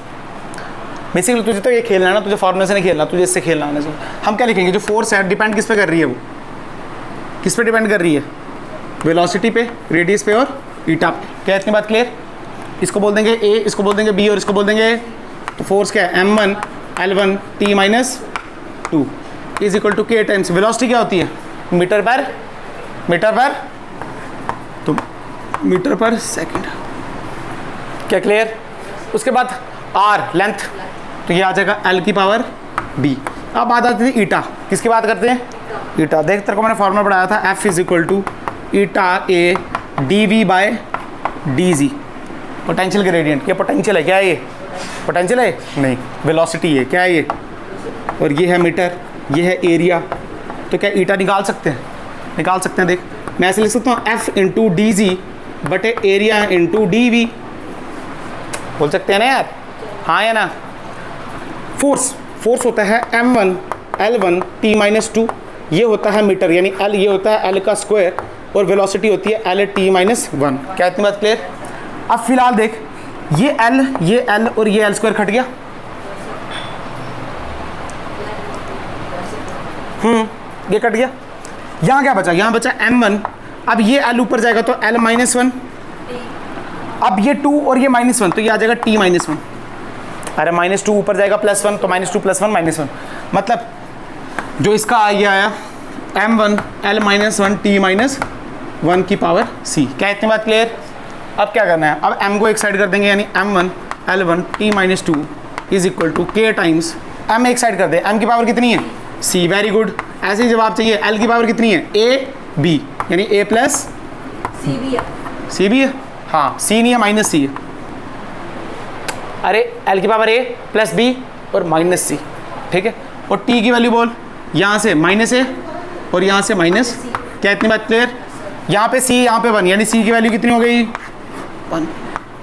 बेसिकली तुझे तो ये खेलना है ना, तुझे फॉर्मूले से नहीं खेलना, तुझे इससे खेलना आना चाहिए। हम क्या लिखेंगे? जो फोर्स है डिपेंड किस पे कर रही है? वो किस पे डिपेंड कर रही है? वेलोसिटी पे, रेडियस पे और ईटा पे। क्या इतनी बात क्लियर? इसको बोल देंगे ए, इसको बोल देंगे बी और इसको बोल देंगे। तो फोर्स क्या है? m1 L1 T-2 is equal to k times velocity. क्या होती है? मीटर पर तो मीटर पर सेकंड। क्या क्लियर? उसके बाद r लेंथ, तो ये आ जाएगा L की पावर b। अब बात आती थी ईटा। किसकी बात करते हैं? ईटा। देख, तेरे को मैंने फॉर्मूला पढ़ाया था, F is equal to eta A dv/dz, potential gradient. क्या पोटेंशियल है? क्या है ये? पोटेंशियल है? नहीं, वेलोसिटी है। क्या है ये? और ये है मीटर, ये है एरिया। तो क्या ईटा निकाल सकते हैं? निकाल सकते हैं। देख, मैं ऐसे लिख सकता हूँ F इंटू डी जी बटे एरिया इंटू डी वी। बोल सकते हैं ना यार? हाँ या ना? फोर्स होता है m1 L1 T-2, ये होता है मीटर, यानी L ये होता है L का स्क्वायर, और वेलोसिटी होती है L T-1। क्या इतनी बात क्लियर? अब फिलहाल देख, ये L और ये L स्क्वायर कट गया। ये कट गया। यहाँ क्या बचा? यहाँ बचा m1। अब ये L ऊपर जाएगा तो L-1, अब ये 2 और ये -1, तो ये आ जाएगा T-1। अरे -2 ऊपर जाएगा +1, तो -2 + 1 -1, मतलब जो इसका ये आया m1 L-1 T-1 की पावर c। क्या इतनी बात क्लियर? अब क्या करना है? अब m को एक साइड कर देंगे, यानी m1 L1 T-2 is equal to k times m एक साइड कर दे। m की पावर कितनी है? c। Very good. ऐसे ही जवाब चाहिए। L की पावर कितनी है? a b, यानी a प्लस सी भी है। c भी है। हाँ, c नहीं है, -c है। अरे L की पावर a प्लस b और -c, ठीक है। और t की वैल्यू बोल, यहाँ से -a और यहाँ से -। क्या इतनी बात क्लियर? यहाँ पे c, यहाँ पे 1, यानी c की वैल्यू कितनी हो गई? 1।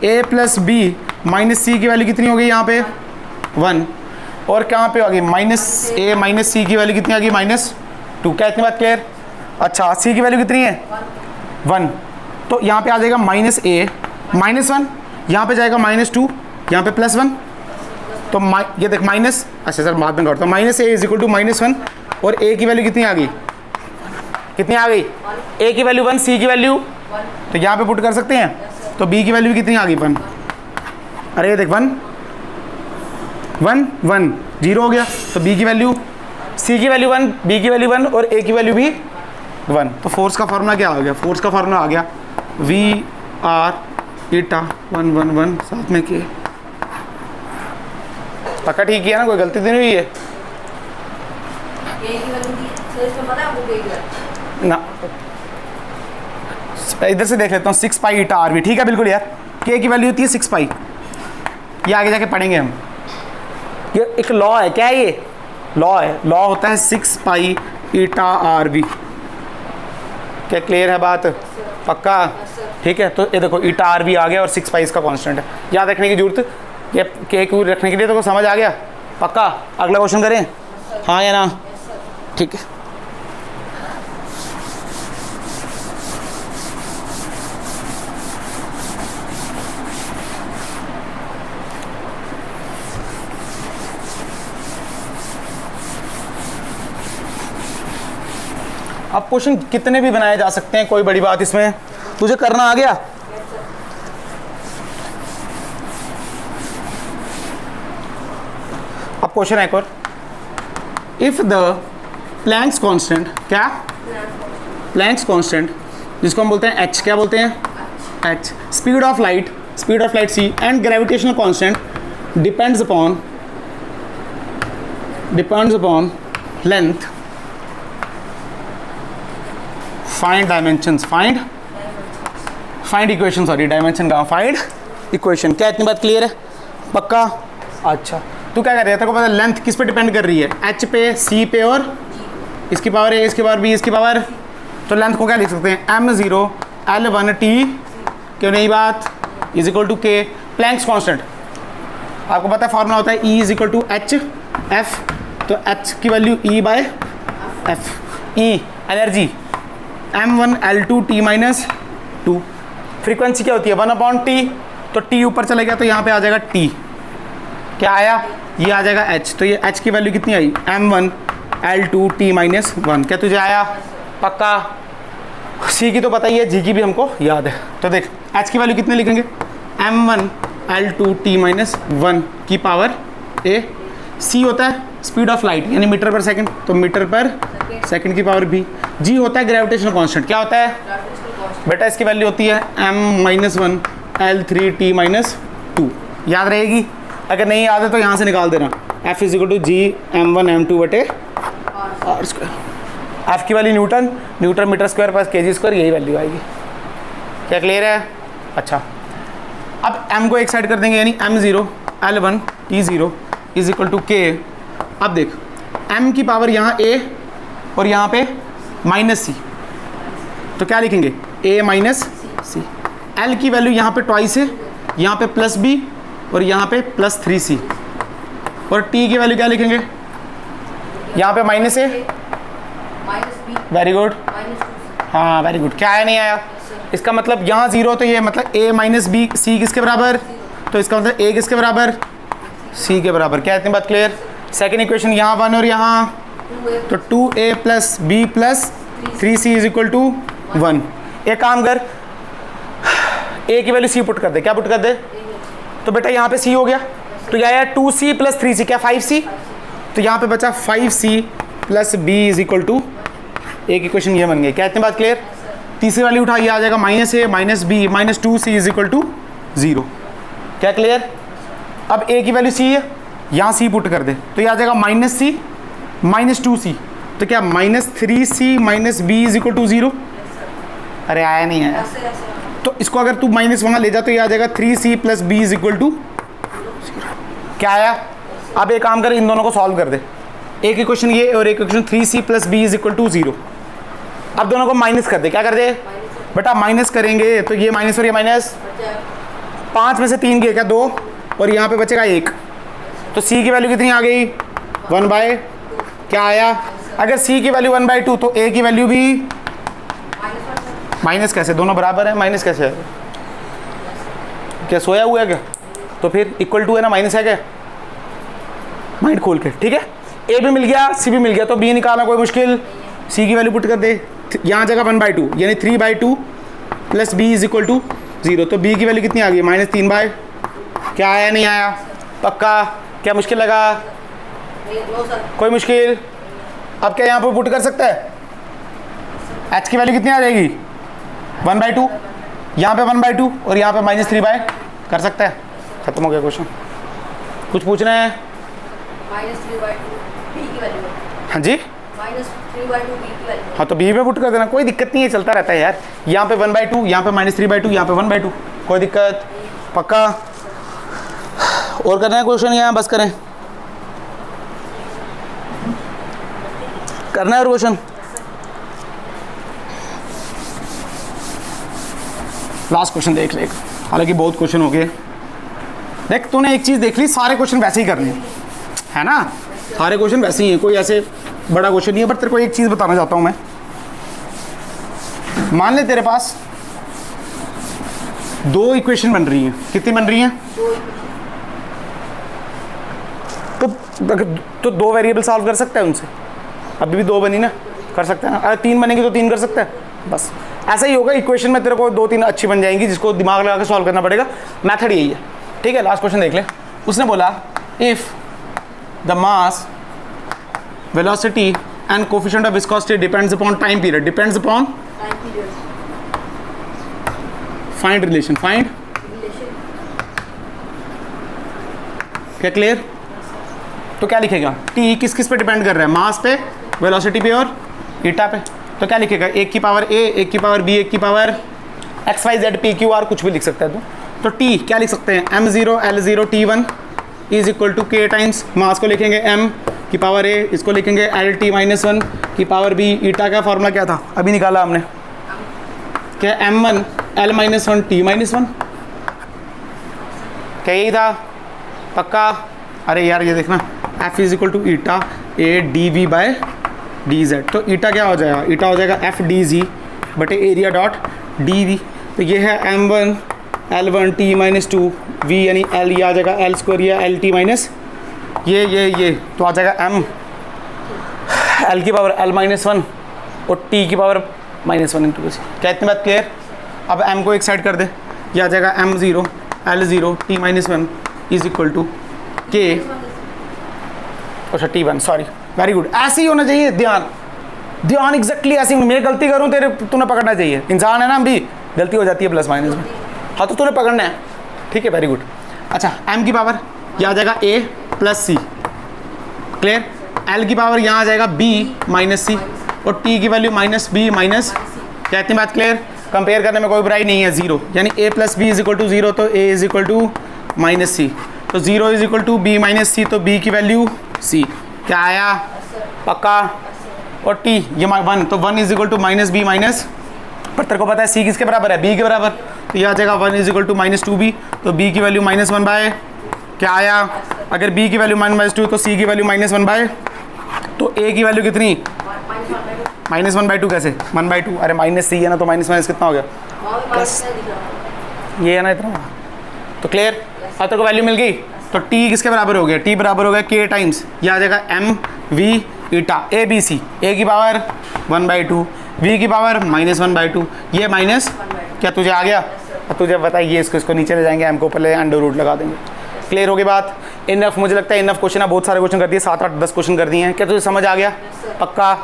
a प्लस b -c की वैल्यू कितनी हो गई? यहाँ पे 1। और कहाँ पे आ गई? -a -c की वैल्यू कितनी आ गई? -2। क्या इतनी बात क्लियर? अच्छा, c की वैल्यू कितनी है? 1। तो यहाँ पे आ जाएगा -a -1, यहाँ पे जाएगा -2, यहाँ पे +1। तो ये देख माइनस, अच्छा सर बाद में करता हूँ, -a इज इक्वल टू -1 और a की वैल्यू कितनी आ गई? कितनी आ गई? a की वैल्यू 1, c की वैल्यू तो यहाँ पे पुट कर सकते हैं, तो b की वैल्यू कितनी आ गई 1। अरे ये देख 1 1 1 0 हो गया, तो b की वैल्यू, c की वैल्यू 1, b की वैल्यू 1 और a की वैल्यू भी 1। तो फोर्स का फार्मूला क्या आ गया? फोर्स का फार्मूला आ गया V R ईटा 1 1 1 साथ में के। पक्का ठीक किया ना, कोई गलती तो नहीं हुई है ये की वैल्यू दी सर, इसमें पता है आपको क्या है ना? इधर से देख लेता हूँ 6 पाई ईटा आर भी, ठीक है बिल्कुल यार। के की वैल्यू होती है 6 पाई, ये आगे जाके पढ़ेंगे हम। ये एक लॉ है, क्या है ये? लॉ है, लॉ होता है 6 पाई ईटा आर भी। क्या क्लियर है बात? पक्का ठीक है। तो ये देखो ईटा आर भी आ गया और 6 पाई इसका कांस्टेंट है, याद रखने की जरूरत, ये के क्यू रखने के लिए तो समझ आ गया। पक्का अगला क्वेश्चन करें, हाँ या ना? ठीक है। अब क्वेश्चन कितने भी बनाए जा सकते हैं, कोई बड़ी बात इसमें, तुझे करना आ गया। अब क्वेश्चन है एक और, इफ द प्लैंक्स कांस्टेंट, क्या प्लैंक्स कांस्टेंट जिसको हम बोलते हैं h, क्या बोलते हैं h, speed of light c and gravitational constant depends upon length, find dimensions, find equation, sorry dimension कहाँ, फाइंड इक्वेशन। क्या इतनी बात क्लियर है? पक्का। अच्छा तू क्या कर रही है? तेरे को पता है लेंथ किस पे डिपेंड कर रही है? h पे, c पे और इसकी पावर a, इसकी पावर b, इसकी पावर, तो लेंथ को क्या लिख सकते हैं? m0 L1 t, क्यों नहीं बात, is equal to k Planck's constant. आपको पता है फॉर्मूला होता है E is equal to h f, तो h की value E by f, E energy m1 L2 t minus 2, frequency क्या होती है 1/t, तो t ऊपर चले गया तो यहाँ पे आ जाएगा t, क्या आया? ये आ जाएगा h, तो ये h की वैल्यू कितनी आई? m1 L2 t minus 1। क्या तुझे आया? पक्का। c की तो पता ही है, g की भी हमको याद है। तो देख h की वैल्यू कितने लिखेंगे? m1 L2 t माइनस 1 की पावर a, c होता है स्पीड ऑफ लाइट यानी मीटर पर सेकंड, तो मीटर पर सेकंड की पावर b, g होता है ग्रेविटेशनल कांस्टेंट, क्या होता है बेटा? इसकी वैल्यू होती है m-1 L3 t माइनस 2, याद रहेगी? अगर नहीं याद है तो यहाँ से निकाल देना, f is equal to G m1 m2 बटे r स्क्वायर। f की value Newton metre square plus kg square, यही वैल्यू आएगी। क्या क्लियर है? अच्छा अब m को एक साइड कर देंगे, यानी m0 L1 t0 is equal to k। अब देख m की पावर यहाँ a और यहाँ पे माइनस c, तो क्या लिखेंगे? a minus c। l की वैल्यू यहाँ पे ट्वाइस है, यहाँ पे प्लस b और यहाँ पे प्लस 3c, और t की वैल्यू क्या लिखेंगे? यहाँ पे माइनस a, वेरी गुड, हाँ वेरी गुड। क्या आया नहीं आया? इसका मतलब यहाँ 0, तो ये मतलब a माइनस b, c किसके बराबर? तो इसका मतलब a किसके बराबर? c के बराबर। क्या इतनी बात क्लियर? सेकेंड इक्वेशन यहाँ 1 और यहाँ, तो 2a plus b plus 3c is equal to 1। एक काम कर, a की वैल्यू c पुट कर दे, क्या पुट कर दे? तो बेटा यहाँ पे c हो गया, तो यह आया 2c प्लस 3c, क्या 5c, तो यहाँ पे बचा 5c plus b is equal to, एक इक्वेशन ये बन गई। क्या इतनी बात क्लियर? तीसरी वाली उठा, ये आ जाएगा minus a minus b minus 2c is equal to 0। क्या क्लियर? अब a की वैल्यू c है, यहाँ c पुट कर दे, तो ये आ जाएगा माइनस c माइनस 2c, तो क्या minus 3c minus b is equal to 0। अरे आया नहीं आया? तो इसको अगर तू माइनस वहाँ ले जा तो ये आ जाएगा 3c plus b is equal to 0। क्या आया? अब एक काम कर, इन दोनों को सॉल्व कर दे, एक इक्वेशन ये और एक equation 3c plus b is equal to 0। अब दोनों को माइनस कर दे, क्या कर दे बेटा? माइनस करेंगे तो ये माइनस और ये माइनस, 5 में से 3 गए क्या? 2, और यहाँ पे बचेगा 1, तो c की वैल्यू कितनी आ गई? 1/, क्या आया? अगर c की वैल्यू 1/2 तो a की वैल्यू भी माइनस, कैसे? दोनों बराबर है, माइनस कैसे है? क्या सोया हुआ है क्या? तो फिर इक्वल टू है ना, माइनस है क्या? माइंड खोल के, ठीक है। a भी मिल गया, c भी मिल गया, तो b निकालना कोई मुश्किल, c की वैल्यू पुट कर दे, यहाँ जगह 1/2 यानी 3/2 plus B is equal to 0। तो बी की वैल्यू कितनी आ गई? -3/, क्या आया नहीं आया? पक्का? क्या मुश्किल लगा? No sir. कोई मुश्किल? अब क्या यहाँ पर पुट कर सकता है? एच की वैल्यू कितनी आ जाएगी? 1/2, यहाँ पे 1/2 और यहाँ पे -3/, कर सकता है। खत्म हो गया क्वेश्चन। कुछ पूछना है? -3/2 बी की वैल्यू। हाँ जी, -3/2 बी की वैल्यू। हाँ तो बी पे पुट कर देना, कोई दिक्कत नहीं है, चलता रहता है यार। यहाँ पे 1/2, यहाँ पे -3/2, यहाँ पे 1/2, कोई दिक्कत? पक्का? और करना है क्वेश्चन यहाँ? बस करें, करना है और क्वेश्चन? लास्ट क्वेश्चन देख ले, हालांकि बहुत क्वेश्चन हो गए। देख तूने एक चीज़ देख ली, सारे क्वेश्चन वैसे ही करने हैं, है ना? सारे क्वेश्चन वैसे ही हैं, कोई ऐसे बड़ा क्वेश्चन नहीं है। बट तेरे को एक चीज़ बताना चाहता हूँ मैं। मान ले तेरे पास 2 इक्वेशन बन रही हैं। कितनी बन रही हैं? तो 2 वेरिएबल सॉल्व कर सकता है उनसे। अभी भी 2 बनी ना, कर सकते हैं ना। अगर 3 बनेंगे तो 3 कर सकता है। बस ऐसा ही होगा, इक्वेशन में तेरे को 2-3 अच्छी बन जाएंगी जिसको दिमाग लगा के सॉल्व करना पड़ेगा। मेथड यही है, ठीक है? लास्ट क्वेश्चन देख ले। उसने बोला if the mass, velocity and coefficient of viscosity depends upon time period, depends upon time period. Find relation, find relation. क्या क्लियर? तो क्या लिखेगा? टी किस किस पे डिपेंड कर रहा है? मास पे, वेलोसिटी पे और ईटा पे। तो क्या लिखेगा? 1 की पावर a, 1 की पावर b, 1 की power x, y, z, p, q, r, कुछ भी लिख सकता है तू। तो t क्या लिख सकते हैं? m0 l0 t1 is equal to k times mass को लिखेंगे m की पावर a, इसको लिखेंगे lt-1 की पावर b। ईटा का फॉर्मूला क्या था? अभी निकाला हमने, क्या? m1 l-1 t-1, क्या यही था? पक्का? अरे यार ये देखना, f is equal to eta a dv by dz। तो ईटा क्या हो जाएगा? ईटा हो जाएगा f dz बटे एरिया डॉट dv। तो ये है m1 l1 t-2 v यानी l, ये आ जाएगा l स्क्वायर, या l t माइनस ये तो आ जाएगा m l की पावर l-1 और t की पावर -1 इंटू सी। क्या इतनी बात क्लियर? अब m को एक साइड कर दे, ये आ जाएगा m0 l0 t-1 is equal to k, अच्छा t1, सॉरी, वेरी गुड। ऐसे ही होना चाहिए, ध्यान एग्जैक्टली ऐसे ही। मैं गलती करूँ तेरे, तूने पकड़ना चाहिए। इंसान है ना, हम भी गलती हो जाती है प्लस माइनस में। हाँ तो तूने पकड़ना है, ठीक है, वेरी गुड। अच्छा m की पावर यहाँ आ जाएगा a plus c, clear? l की पावर यहाँ आ जाएगा b माइनस c और t की वैल्यू -b माइनस, क्या इतनी बात क्लियर? कंपेयर करने में कोई बुराई नहीं है। 0 यानी a plus b is equal to 0, तो a is equal to -c, तो 0 is equal to b minus c, तो b की वैल्यू c। क्या आया? पक्का? और t ये 1, तो 1 is equal to -b minus, पर तेरे को पता है c किसके बराबर है? b के बराबर। तो ये आ जाएगा 1 इज इक्वल टू -2b, तो b की वैल्यू -1 बाय, क्या आया? अगर b की वैल्यू -2 तो c की वैल्यू -1 बाय, तो a की वैल्यू कितनी? -1/2 कैसे? 1/2, अरे -c है ना, तो माइनस कितना हो गया? प्लस, ये है ना इतना। तो क्लियर? अब तेरे को वैल्यू मिल गई। तो t किसके बराबर हो गया? t बराबर हो गया k टाइम्स, ये आ जाएगा m v eta a b c, a की पावर 1/2, v की पावर -1/2, ये माइनस, क्या तुझे आ गया? अब तुझे बताइए, इसको नीचे ले जाएंगे, m को ऊपर ले अंडर रूट लगा देंगे। क्लियर होगी बात? इनफ, मुझे लगता है इनफ क्वेश्चन है, बहुत सारे क्वेश्चन कर दिए, 7, 8, 10 क्वेश्चन कर दिए हैं। क्या तुझे समझ आ गया? पक्का?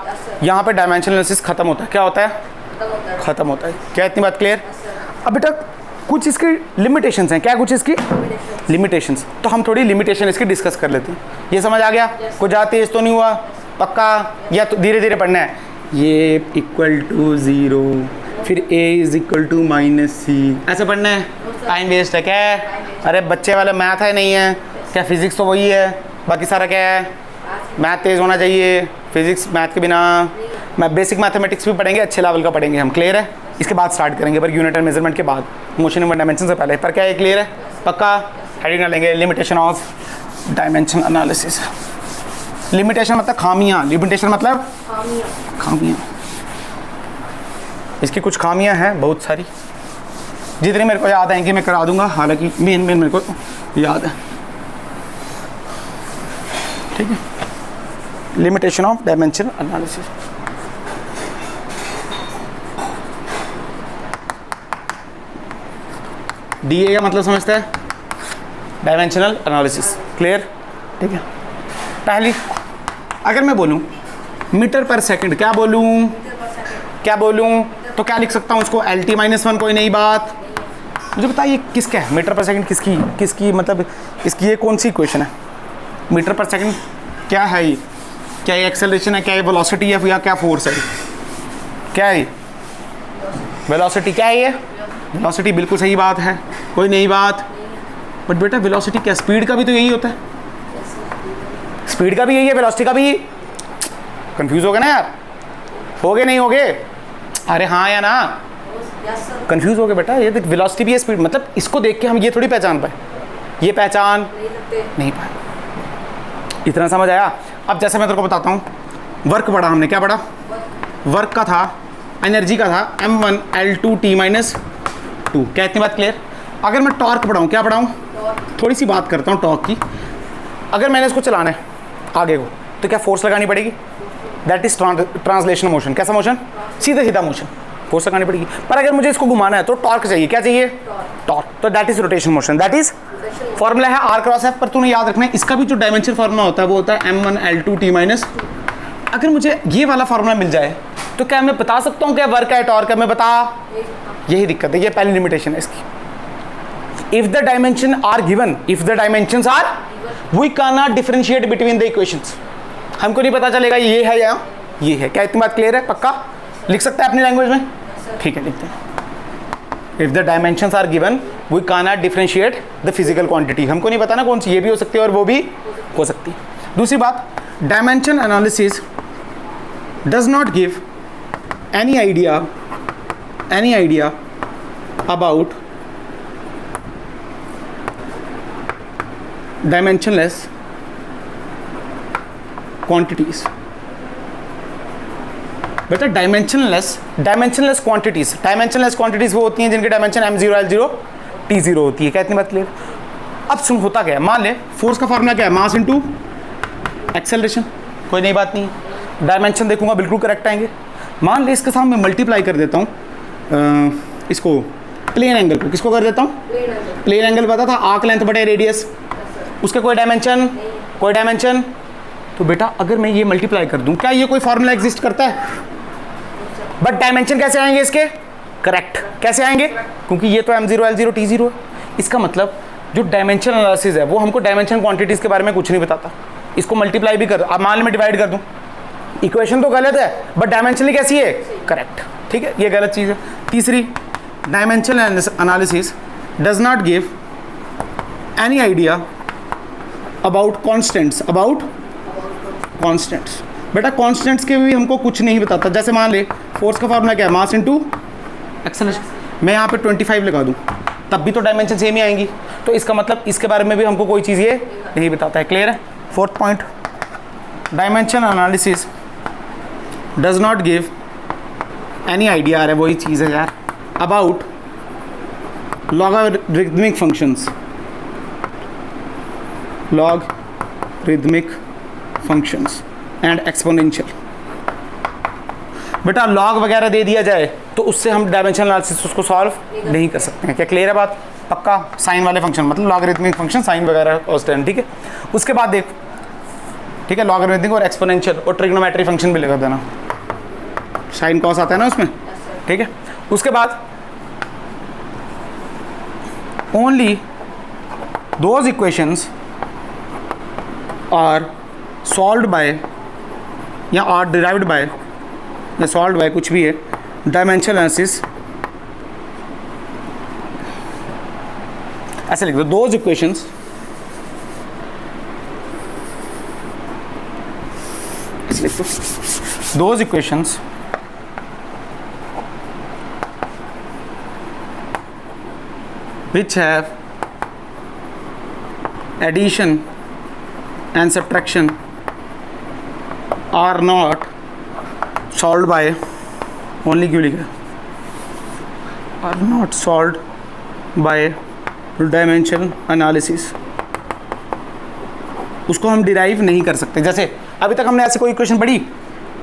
यहाँ पे डायमेंशनल एनालिसिस खत्म होता है। क्या होता है? खत्म होता है। क्या इतनी बात क्लियर? अभी तक कुछ इसकी लिमिटेशंस हैं। क्या कुछ इसकी लिमिटेशंस? तो हम थोड़ी लिमिटेशन इसकी डिस्कस कर लेते हैं। ये समझ आ गया? कुछ ज़्यादा तेज तो नहीं हुआ? पक्का? या तो धीरे धीरे पढ़ना है? ये इक्वल टू 0, फिर a is equal to -c, ऐसे पढ़ना है? टाइम वेस्ट है क्या? अरे बच्चे वाला मैथ है नहीं है क्या? फिजिक्स तो वही है, बाकी सारा क्या है? मैथ तेज़ होना चाहिए। फिजिक्स मैथ के बिना, मैं बेसिक मैथमेटिक्स भी पढ़ेंगे, अच्छे लेवल का पढ़ेंगे हम। क्लियर है? इसके बाद स्टार्ट करेंगे, पर यूनिट एंड मेजरमेंट के बाद, मोशन एंड डायमेंशन से पहले। पर क्या ये क्लियर है? पक्का? हेडिंग ना लेंगे, limitation of dimension analysis. Limitation मतलब खामियाँ, लिमिटेशन मतलब खामियाँ। इसकी कुछ खामियाँ हैं बहुत सारी, जितनी मेरे को याद आएंगी मैं करा दूंगा, हालांकि मेन मेरे को याद है। ठीक है? Limitation of dimension analysis. DA का मतलब समझते हैं, डायमेंशनल एनालिसिस। क्लियर? ठीक है। पहली, अगर मैं बोलूँ मीटर पर सेकंड, क्या बोलूँ, क्या बोलूँ, तो क्या लिख सकता हूँ उसको, LT-1, कोई नई बात। मुझे बताइए किसका है मीटर पर सेकंड, किसकी मतलब इसकी ये कौन सी इक्वेशन है? मीटर पर सेकंड क्या है ये? क्या ये एक्सेलरेशन है, क्या ये वेलोसिटी है, या क्या फोर्स है? क्या है ये? वेलोसिटी। क्या है ये? वेलोसिटी। बिल्कुल सही बात है, कोई नई बात। बट बेटा वेलोसिटी क्या, स्पीड का भी तो यही होता है, स्पीड का भी यही है, वेलोसिटी का भी। कंफ्यूज हो गए ना यार, हो गए नहीं हो गए? अरे हाँ या ना, कंफ्यूज हो गए बेटा। ये वेलोसिटी भी है, स्पीड, मतलब इसको देख के हम ये थोड़ी पहचान पाए, ये पहचान नहीं पाए। इतना समझ आया? अब जैसे मैं तेरे को बताता हूँ, वर्क पढ़ा हमने, क्या पढ़ा? वर्क का था, एनर्जी का था m1L2T-2। क्या इतनी बात क्लियर? अगर मैं टॉर्क पढ़ाऊँ, क्या पढ़ाऊँ? थोड़ी सी बात करता हूँ टॉर्क की। अगर मैंने इसको चलाना है आगे को, तो क्या फोर्स लगानी पड़ेगी? That is translational motion. कैसा मोशन? सीधा सीधा मोशन, फोर्स लगानी पड़ेगी। पर अगर मुझे इसको घुमाना है तो टॉर्क चाहिए। क्या चाहिए? टॉर्क। तो that is rotation motion, that is formula है R×F। पर तूने याद रखना है, इसका भी जो डायमेंशन फॉर्मूला होता है वो होता है m1L2T-। अगर मुझे ये वाला फॉर्मूला मिल जाए तो क्या मैं बता सकता हूँ क्या वर्क है टॉर्क है? मैं बता, यही दिक्कत है, ये पहली लिमिटेशन है इसकी। If the dimension are given, if the dimensions are, we can not differentiate between the equations. हमको नहीं पता चलेगा ये है या ये है। क्या इतनी बात क्लियर है? पक्का लिख सकते हैं अपनी लैंग्वेज में? ठीक है, लिखते हैं। If the dimensions are given, we can not differentiate the physical quantity. हमको नहीं पता ना कौन सी, ये भी हो सकती है और वो भी हो सकती है। दूसरी बात, dimension analysis does not give any idea about dimensionless quantities। बेटा डायमेंशनलेस क्वांटिटीज वो होती हैं जिनकी डायमेंशन m0 L0 T0 होती है। क्या इतनी बात क्लियर? अब सुन, होता क्या है, मान ले फोर्स का फॉर्मूला क्या है, मास इनटू एक्सेलरेशन। कोई नई बात नहीं है। डायमेंशन देखूंगा बिल्कुल करेक्ट आएंगे। मान ले इसके साथ मैं मल्टीप्लाई कर देता हूँ इसको, प्लेन एंगल को किसको कर देता हूँ? प्लेन एंगल पता था, आर्क लेंथ बटे रेडियस, उसके कोई डायमेंशन। तो बेटा अगर मैं ये मल्टीप्लाई कर दूँ, क्या ये कोई फॉर्मूला एग्जिस्ट करता है? बट डायमेंशन कैसे आएंगे इसके? करेक्ट। कैसे आएंगे? क्योंकि ये तो m0 L0 T0 है। इसका मतलब जो डायमेंशन एनालिसिस है वो हमको डायमेंशन क्वांटिटीज़ के बारे में कुछ नहीं बताता। इसको मल्टीप्लाई भी कर, अब मान में डिवाइड कर दूँ, इक्वेशन तो गलत है बट डायमेंशनली कैसी है? करेक्ट। ठीक है, ये गलत चीज़ है। तीसरी, dimensional analysis does not give any idea about constants. बेटा कॉन्स्टेंट्स के भी हमको कुछ नहीं बताता। जैसे मान ले फोर्स का फॉर्मूला क्या है, मास इनटू एक्सेलरेशन। मैं यहाँ पे 25 लगा दूँ तब भी तो डायमेंशन सेम ही आएंगी। तो इसका मतलब इसके बारे में भी हमको कोई चीज़ ये नहीं बताता है। क्लियर है? Fourth point, dimension analysis does not give any idea, अरे वही चीज़ है यार, about logarithmic functions and exponential. बेटा लॉग वगैरह दे दिया जाए तो उससे हम डायमेंशन एनालिसिस उसको सॉल्व नहीं कर सकते हैं। क्या क्लियर है बात? पक्का। साइन वाले फंक्शन मतलब लॉगरिथमिक फंक्शन, साइन वगैरह और स्टैंड। ठीक है, उसके बाद देख, ठीक है, लॉगरिथमिक और एक्सपोनेंशियल और ट्रिग्नोमेट्री फंक्शन भी लगा देना, साइन कॉस आता है ना उसमें। ठीक है, उसके बाद only those equations are solved by या आर डिराइव्ड बाय या सॉल्व्ड बाय कुछ भी है डायमेंशनल एनालिसिस। ऐसे लिख दो, those equations those equations which have addition and subtraction are not solved by only क्यों लिखा, are not solved by dimension analysis। उसको हम डिराइव नहीं कर सकते। जैसे अभी तक हमने ऐसे कोई इक्वेशन पढ़ी,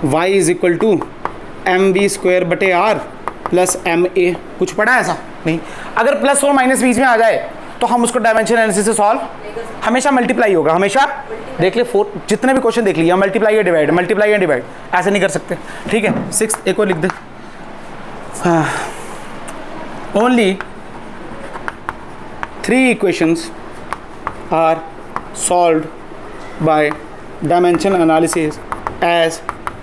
y is equal to mv square बटे r प्लस एम ए, कुछ पढ़ा है ऐसा नहीं। अगर प्लस और माइनस बीच में आ जाए तो हम उसको डायमेंशन एनालिसिस से सॉल्व हमेशा मल्टीप्लाई होगा, हमेशा। देख ले 4 जितने भी क्वेश्चन देख लिया, मल्टीप्लाई या डिवाइड, मल्टीप्लाई या डिवाइड, ऐसे नहीं कर सकते, ठीक है। 6 एक और लिख दे, only 3 equations are solved by dimension analysis as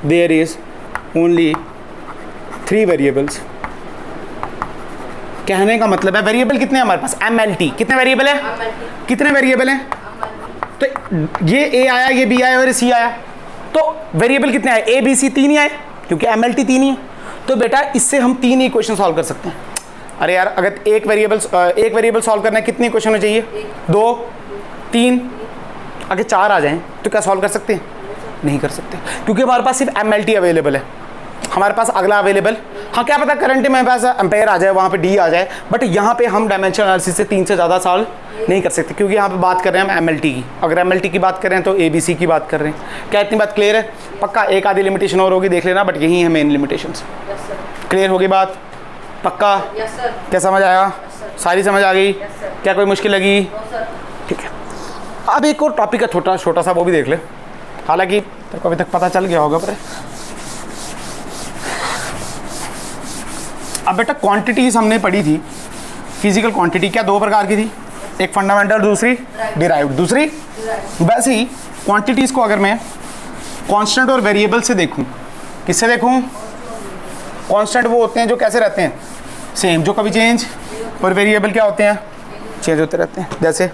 there is only 3 variables. कहने का मतलब है वेरिएबल कितने हैं हमारे पास, MLT, कितने वेरिएबल है, कितने वेरिएबल हैं, तो ये A आया, ये B आया और ये C आया, तो वेरिएबल कितने आए, A B C 3 ही आए, क्योंकि MLT 3 ही है। तो बेटा इससे हम 3 ही इक्वेशन सॉल्व कर सकते हैं। अरे यार अगर एक वेरिएबल सॉल्व करना है कितनी इक्वेशन में चाहिए, 2 3, अगर 4 आ जाएं तो क्या सॉल्व कर सकते हैं, नहीं कर सकते, क्योंकि हमारे पास सिर्फ MLT अवेलेबल है, हमारे पास अगला अवेलेबल, हाँ क्या पता करंट में पास एम्पेयर आ जाए, वहाँ पे डी आ जाए, बट यहाँ पे हम डायमेंशन एनालिसिस से 3 से ज़्यादा सॉल्व नहीं कर सकते, क्योंकि यहाँ पे बात कर रहे हैं हम MLT की। अगर MLT की बात कर रहे हैं तो ABC की बात कर रहे हैं। क्या इतनी बात क्लियर है? पक्का एक आधी लिमिटेशन और होगी, देख लेना, बट यही है मेन लिमिटेशन। क्लियर होगी बात? पक्का? क्या समझ आया? सारी समझ आ गई? क्या कोई मुश्किल लगी? ठीक है, अब एक और टॉपिक है छोटा सा, वो भी देख ले, हालांकि तेरे को अभी तक पता चल गया होगा। पर अब बेटा क्वांटिटीज़ हमने पढ़ी थी, फिजिकल क्वांटिटी क्या 2 प्रकार की थी, एक फंडामेंटल, दूसरी डिराइव्ड, दूसरी। वैसे ही क्वांटिटीज़ को अगर मैं कांस्टेंट और वेरिएबल से देखूं, किससे देखूं? कांस्टेंट वो होते हैं जो कैसे रहते हैं, सेम, जो कभी चेंज, और वेरिएबल क्या होते हैं, चेंज होते रहते हैं। जैसे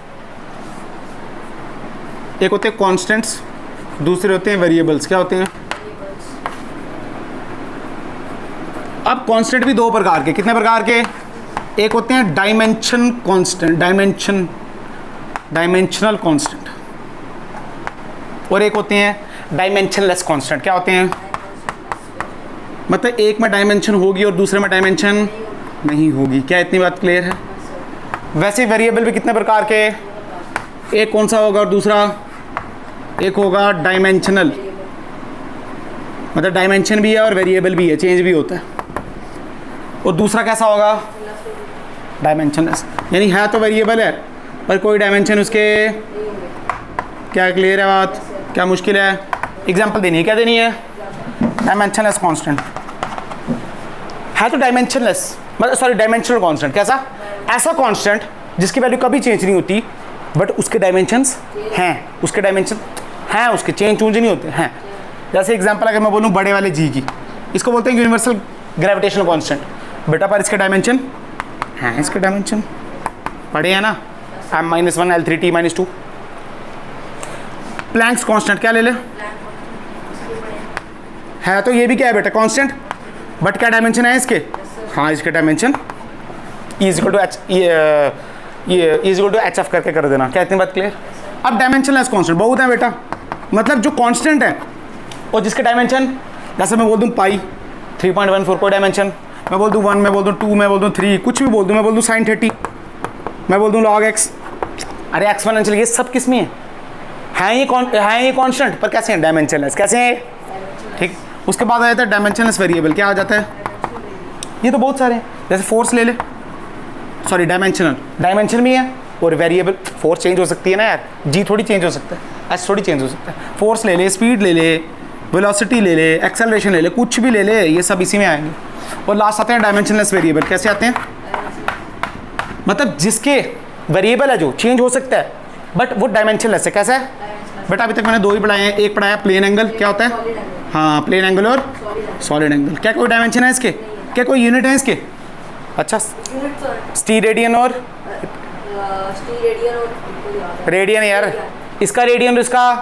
एक होते हैं कांस्टेंट्स, दूसरे होते हैं वेरिएबल्स, क्या होते हैं? अब कांस्टेंट भी 2 प्रकार के, कितने प्रकार के? एक होते हैं डायमेंशन कांस्टेंट, डायमेंशनल कांस्टेंट, और एक होते हैं डायमेंशनलेस कांस्टेंट। क्या होते हैं? मतलब एक में डायमेंशन होगी और दूसरे में डायमेंशन नहीं होगी। क्या इतनी बात क्लियर है? वैसे वेरिएबल भी कितने प्रकार के, एक कौन सा होगा और दूसरा, एक होगा डायमेंशनल, मतलब डायमेंशन भी है और वेरिएबल भी है, चेंज भी होता है, और दूसरा कैसा होगा, डायमेंशनलेस, यानी है तो वेरिएबल है पर कोई डायमेंशन उसके। क्या क्लियर है बात? क्या मुश्किल है? एग्जांपल देनी है, क्या देनी है? डायमेंशनलेस कांस्टेंट है तो डायमेंशनलेस, मतलब सॉरी डायमेंशनल कांस्टेंट कैसा, ऐसा कांस्टेंट जिसकी वैल्यू कभी चेंज नहीं होती, बट उसके डायमेंशंस हैं, उसके डायमेंशन हैं, उसके चेंज नहीं होते हैं। जैसे एग्जांपल अगर मैं बोलूँ बड़े वाले जी की, इसको बोलते हैं यूनिवर्सल ग्रेविटेशनल कांस्टेंट, बेटा पर इसके डायमेंशन हैं, इसके डायमेंशन पढ़े हैं ना, m-1 L3 T-2। Planck's constant क्या ले ले, है तो ये भी क्या है बेटा, कांस्टेंट, बट क्या डायमेंशन है इसके, हाँ इसके डायमेंशन इक्वल टू HF करके कर देना। क्या इतनी बात क्लियर? अब डायमेंशनलेस कांस्टेंट बहुत है बेटा, मतलब जो कांस्टेंट है और जिसके डायमेंशन, जैसे मैं बोल दूँ पाई 3.14 कोई डायमेंशन, मैं बोल दूँ 1, मैं बोल दूँ 2, मैं बोल दूँ 3, कुछ भी बोल दूँ, मैं बोल दूँ sin 30, मैं बोल दूँ log x, अरे एक्सपोनेंशियल, ये सब किस में है ये कांस्टेंट, पर कैसे हैं, डायमेंशनलेस, कैसे हैं, ठीक। उसके बाद आ जाता है डायमेंशनलेस वेरिएबल, क्या आ जाता है, ये तो बहुत सारे हैं, जैसे फोर्स ले ले, सॉरी डायमेंशनल, डायमेंशन भी है और वेरिएबल, फोर्स चेंज हो सकती है ना यार, जी थोड़ी चेंज हो सकता है, एस थोड़ी चेंज हो सकता है, फोर्स ले ले, स्पीड ले ले, वेलोसिटी ले ले, एक्सेलरेशन ले ले, कुछ भी ले ले, ये सब इसी में आएंगे। और लास्ट आते हैं डायमेंशनलेस वेरिएबल, कैसे आते हैं, मतलब जिसके वेरिएबल है जो चेंज हो सकता है बट वो डायमेंशनलेस है। कैसा है बेटा? अभी तक मैंने 2 ही पढ़ाए हैं, एक पढ़ाया प्लेन एंगल, क्या होता है, हाँ प्लेन एंगल और सॉलिड एंगल। क्या कोई डायमेंशन है इसके, क्या कोई यूनिट है इसके? अच्छा स्टीरेडियन और रेडियन यार, इसका रेडियन और इसका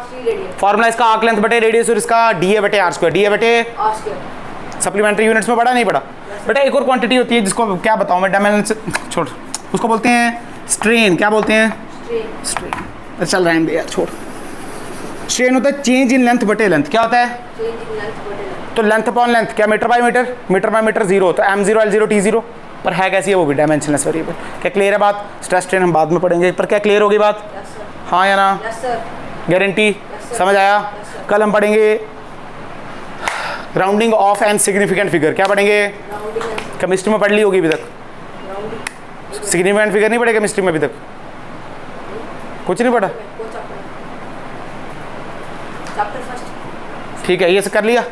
फॉर्मूला, इसका आर्क लेंथ बटे रेडियस और इसका डी ए बटे आर स्क्वायर, डी ए बटे सप्लीमेंट्री यूनिट्स में पढ़ा नहीं पढ़ा बेटा? एक और क्वांटिटी होती है जिसको क्या बताऊँ मैं, डायमेंशन छोड़, उसको बोलते हैं स्ट्रेन। क्या बोलते हैं? स्ट्रेन। चल रहा है यार छोड़। स्ट्रेन होता है चेंज इन लेंथ बटे लेंथ। क्या होता है? तो लेंथ अपॉन लेंथ, क्या metre by metre, metre by metre 0, तो m0 L0 T0, पर है कैसी है वो भी डायमेंशनलेस वेरिएबल। क्या क्लियर है बात? स्ट्रेस स्ट्रेन हम बाद में पढ़ेंगे, पर क्या क्लियर होगी बात? हाँ या ना? गारंटी? समझ आया? कल हम पढ़ेंगे rounding off and significant figure. क्या पढ़ेंगे? केमिस्ट्री में पढ़ ली होगी अभी तक। राउंडिंग सिग्निफिकेंट फिगर नहीं पढ़े केमिस्ट्री में अभी तक? कुछ नहीं पढ़ा? Chapter first. ठीक है, ये से कर लिया।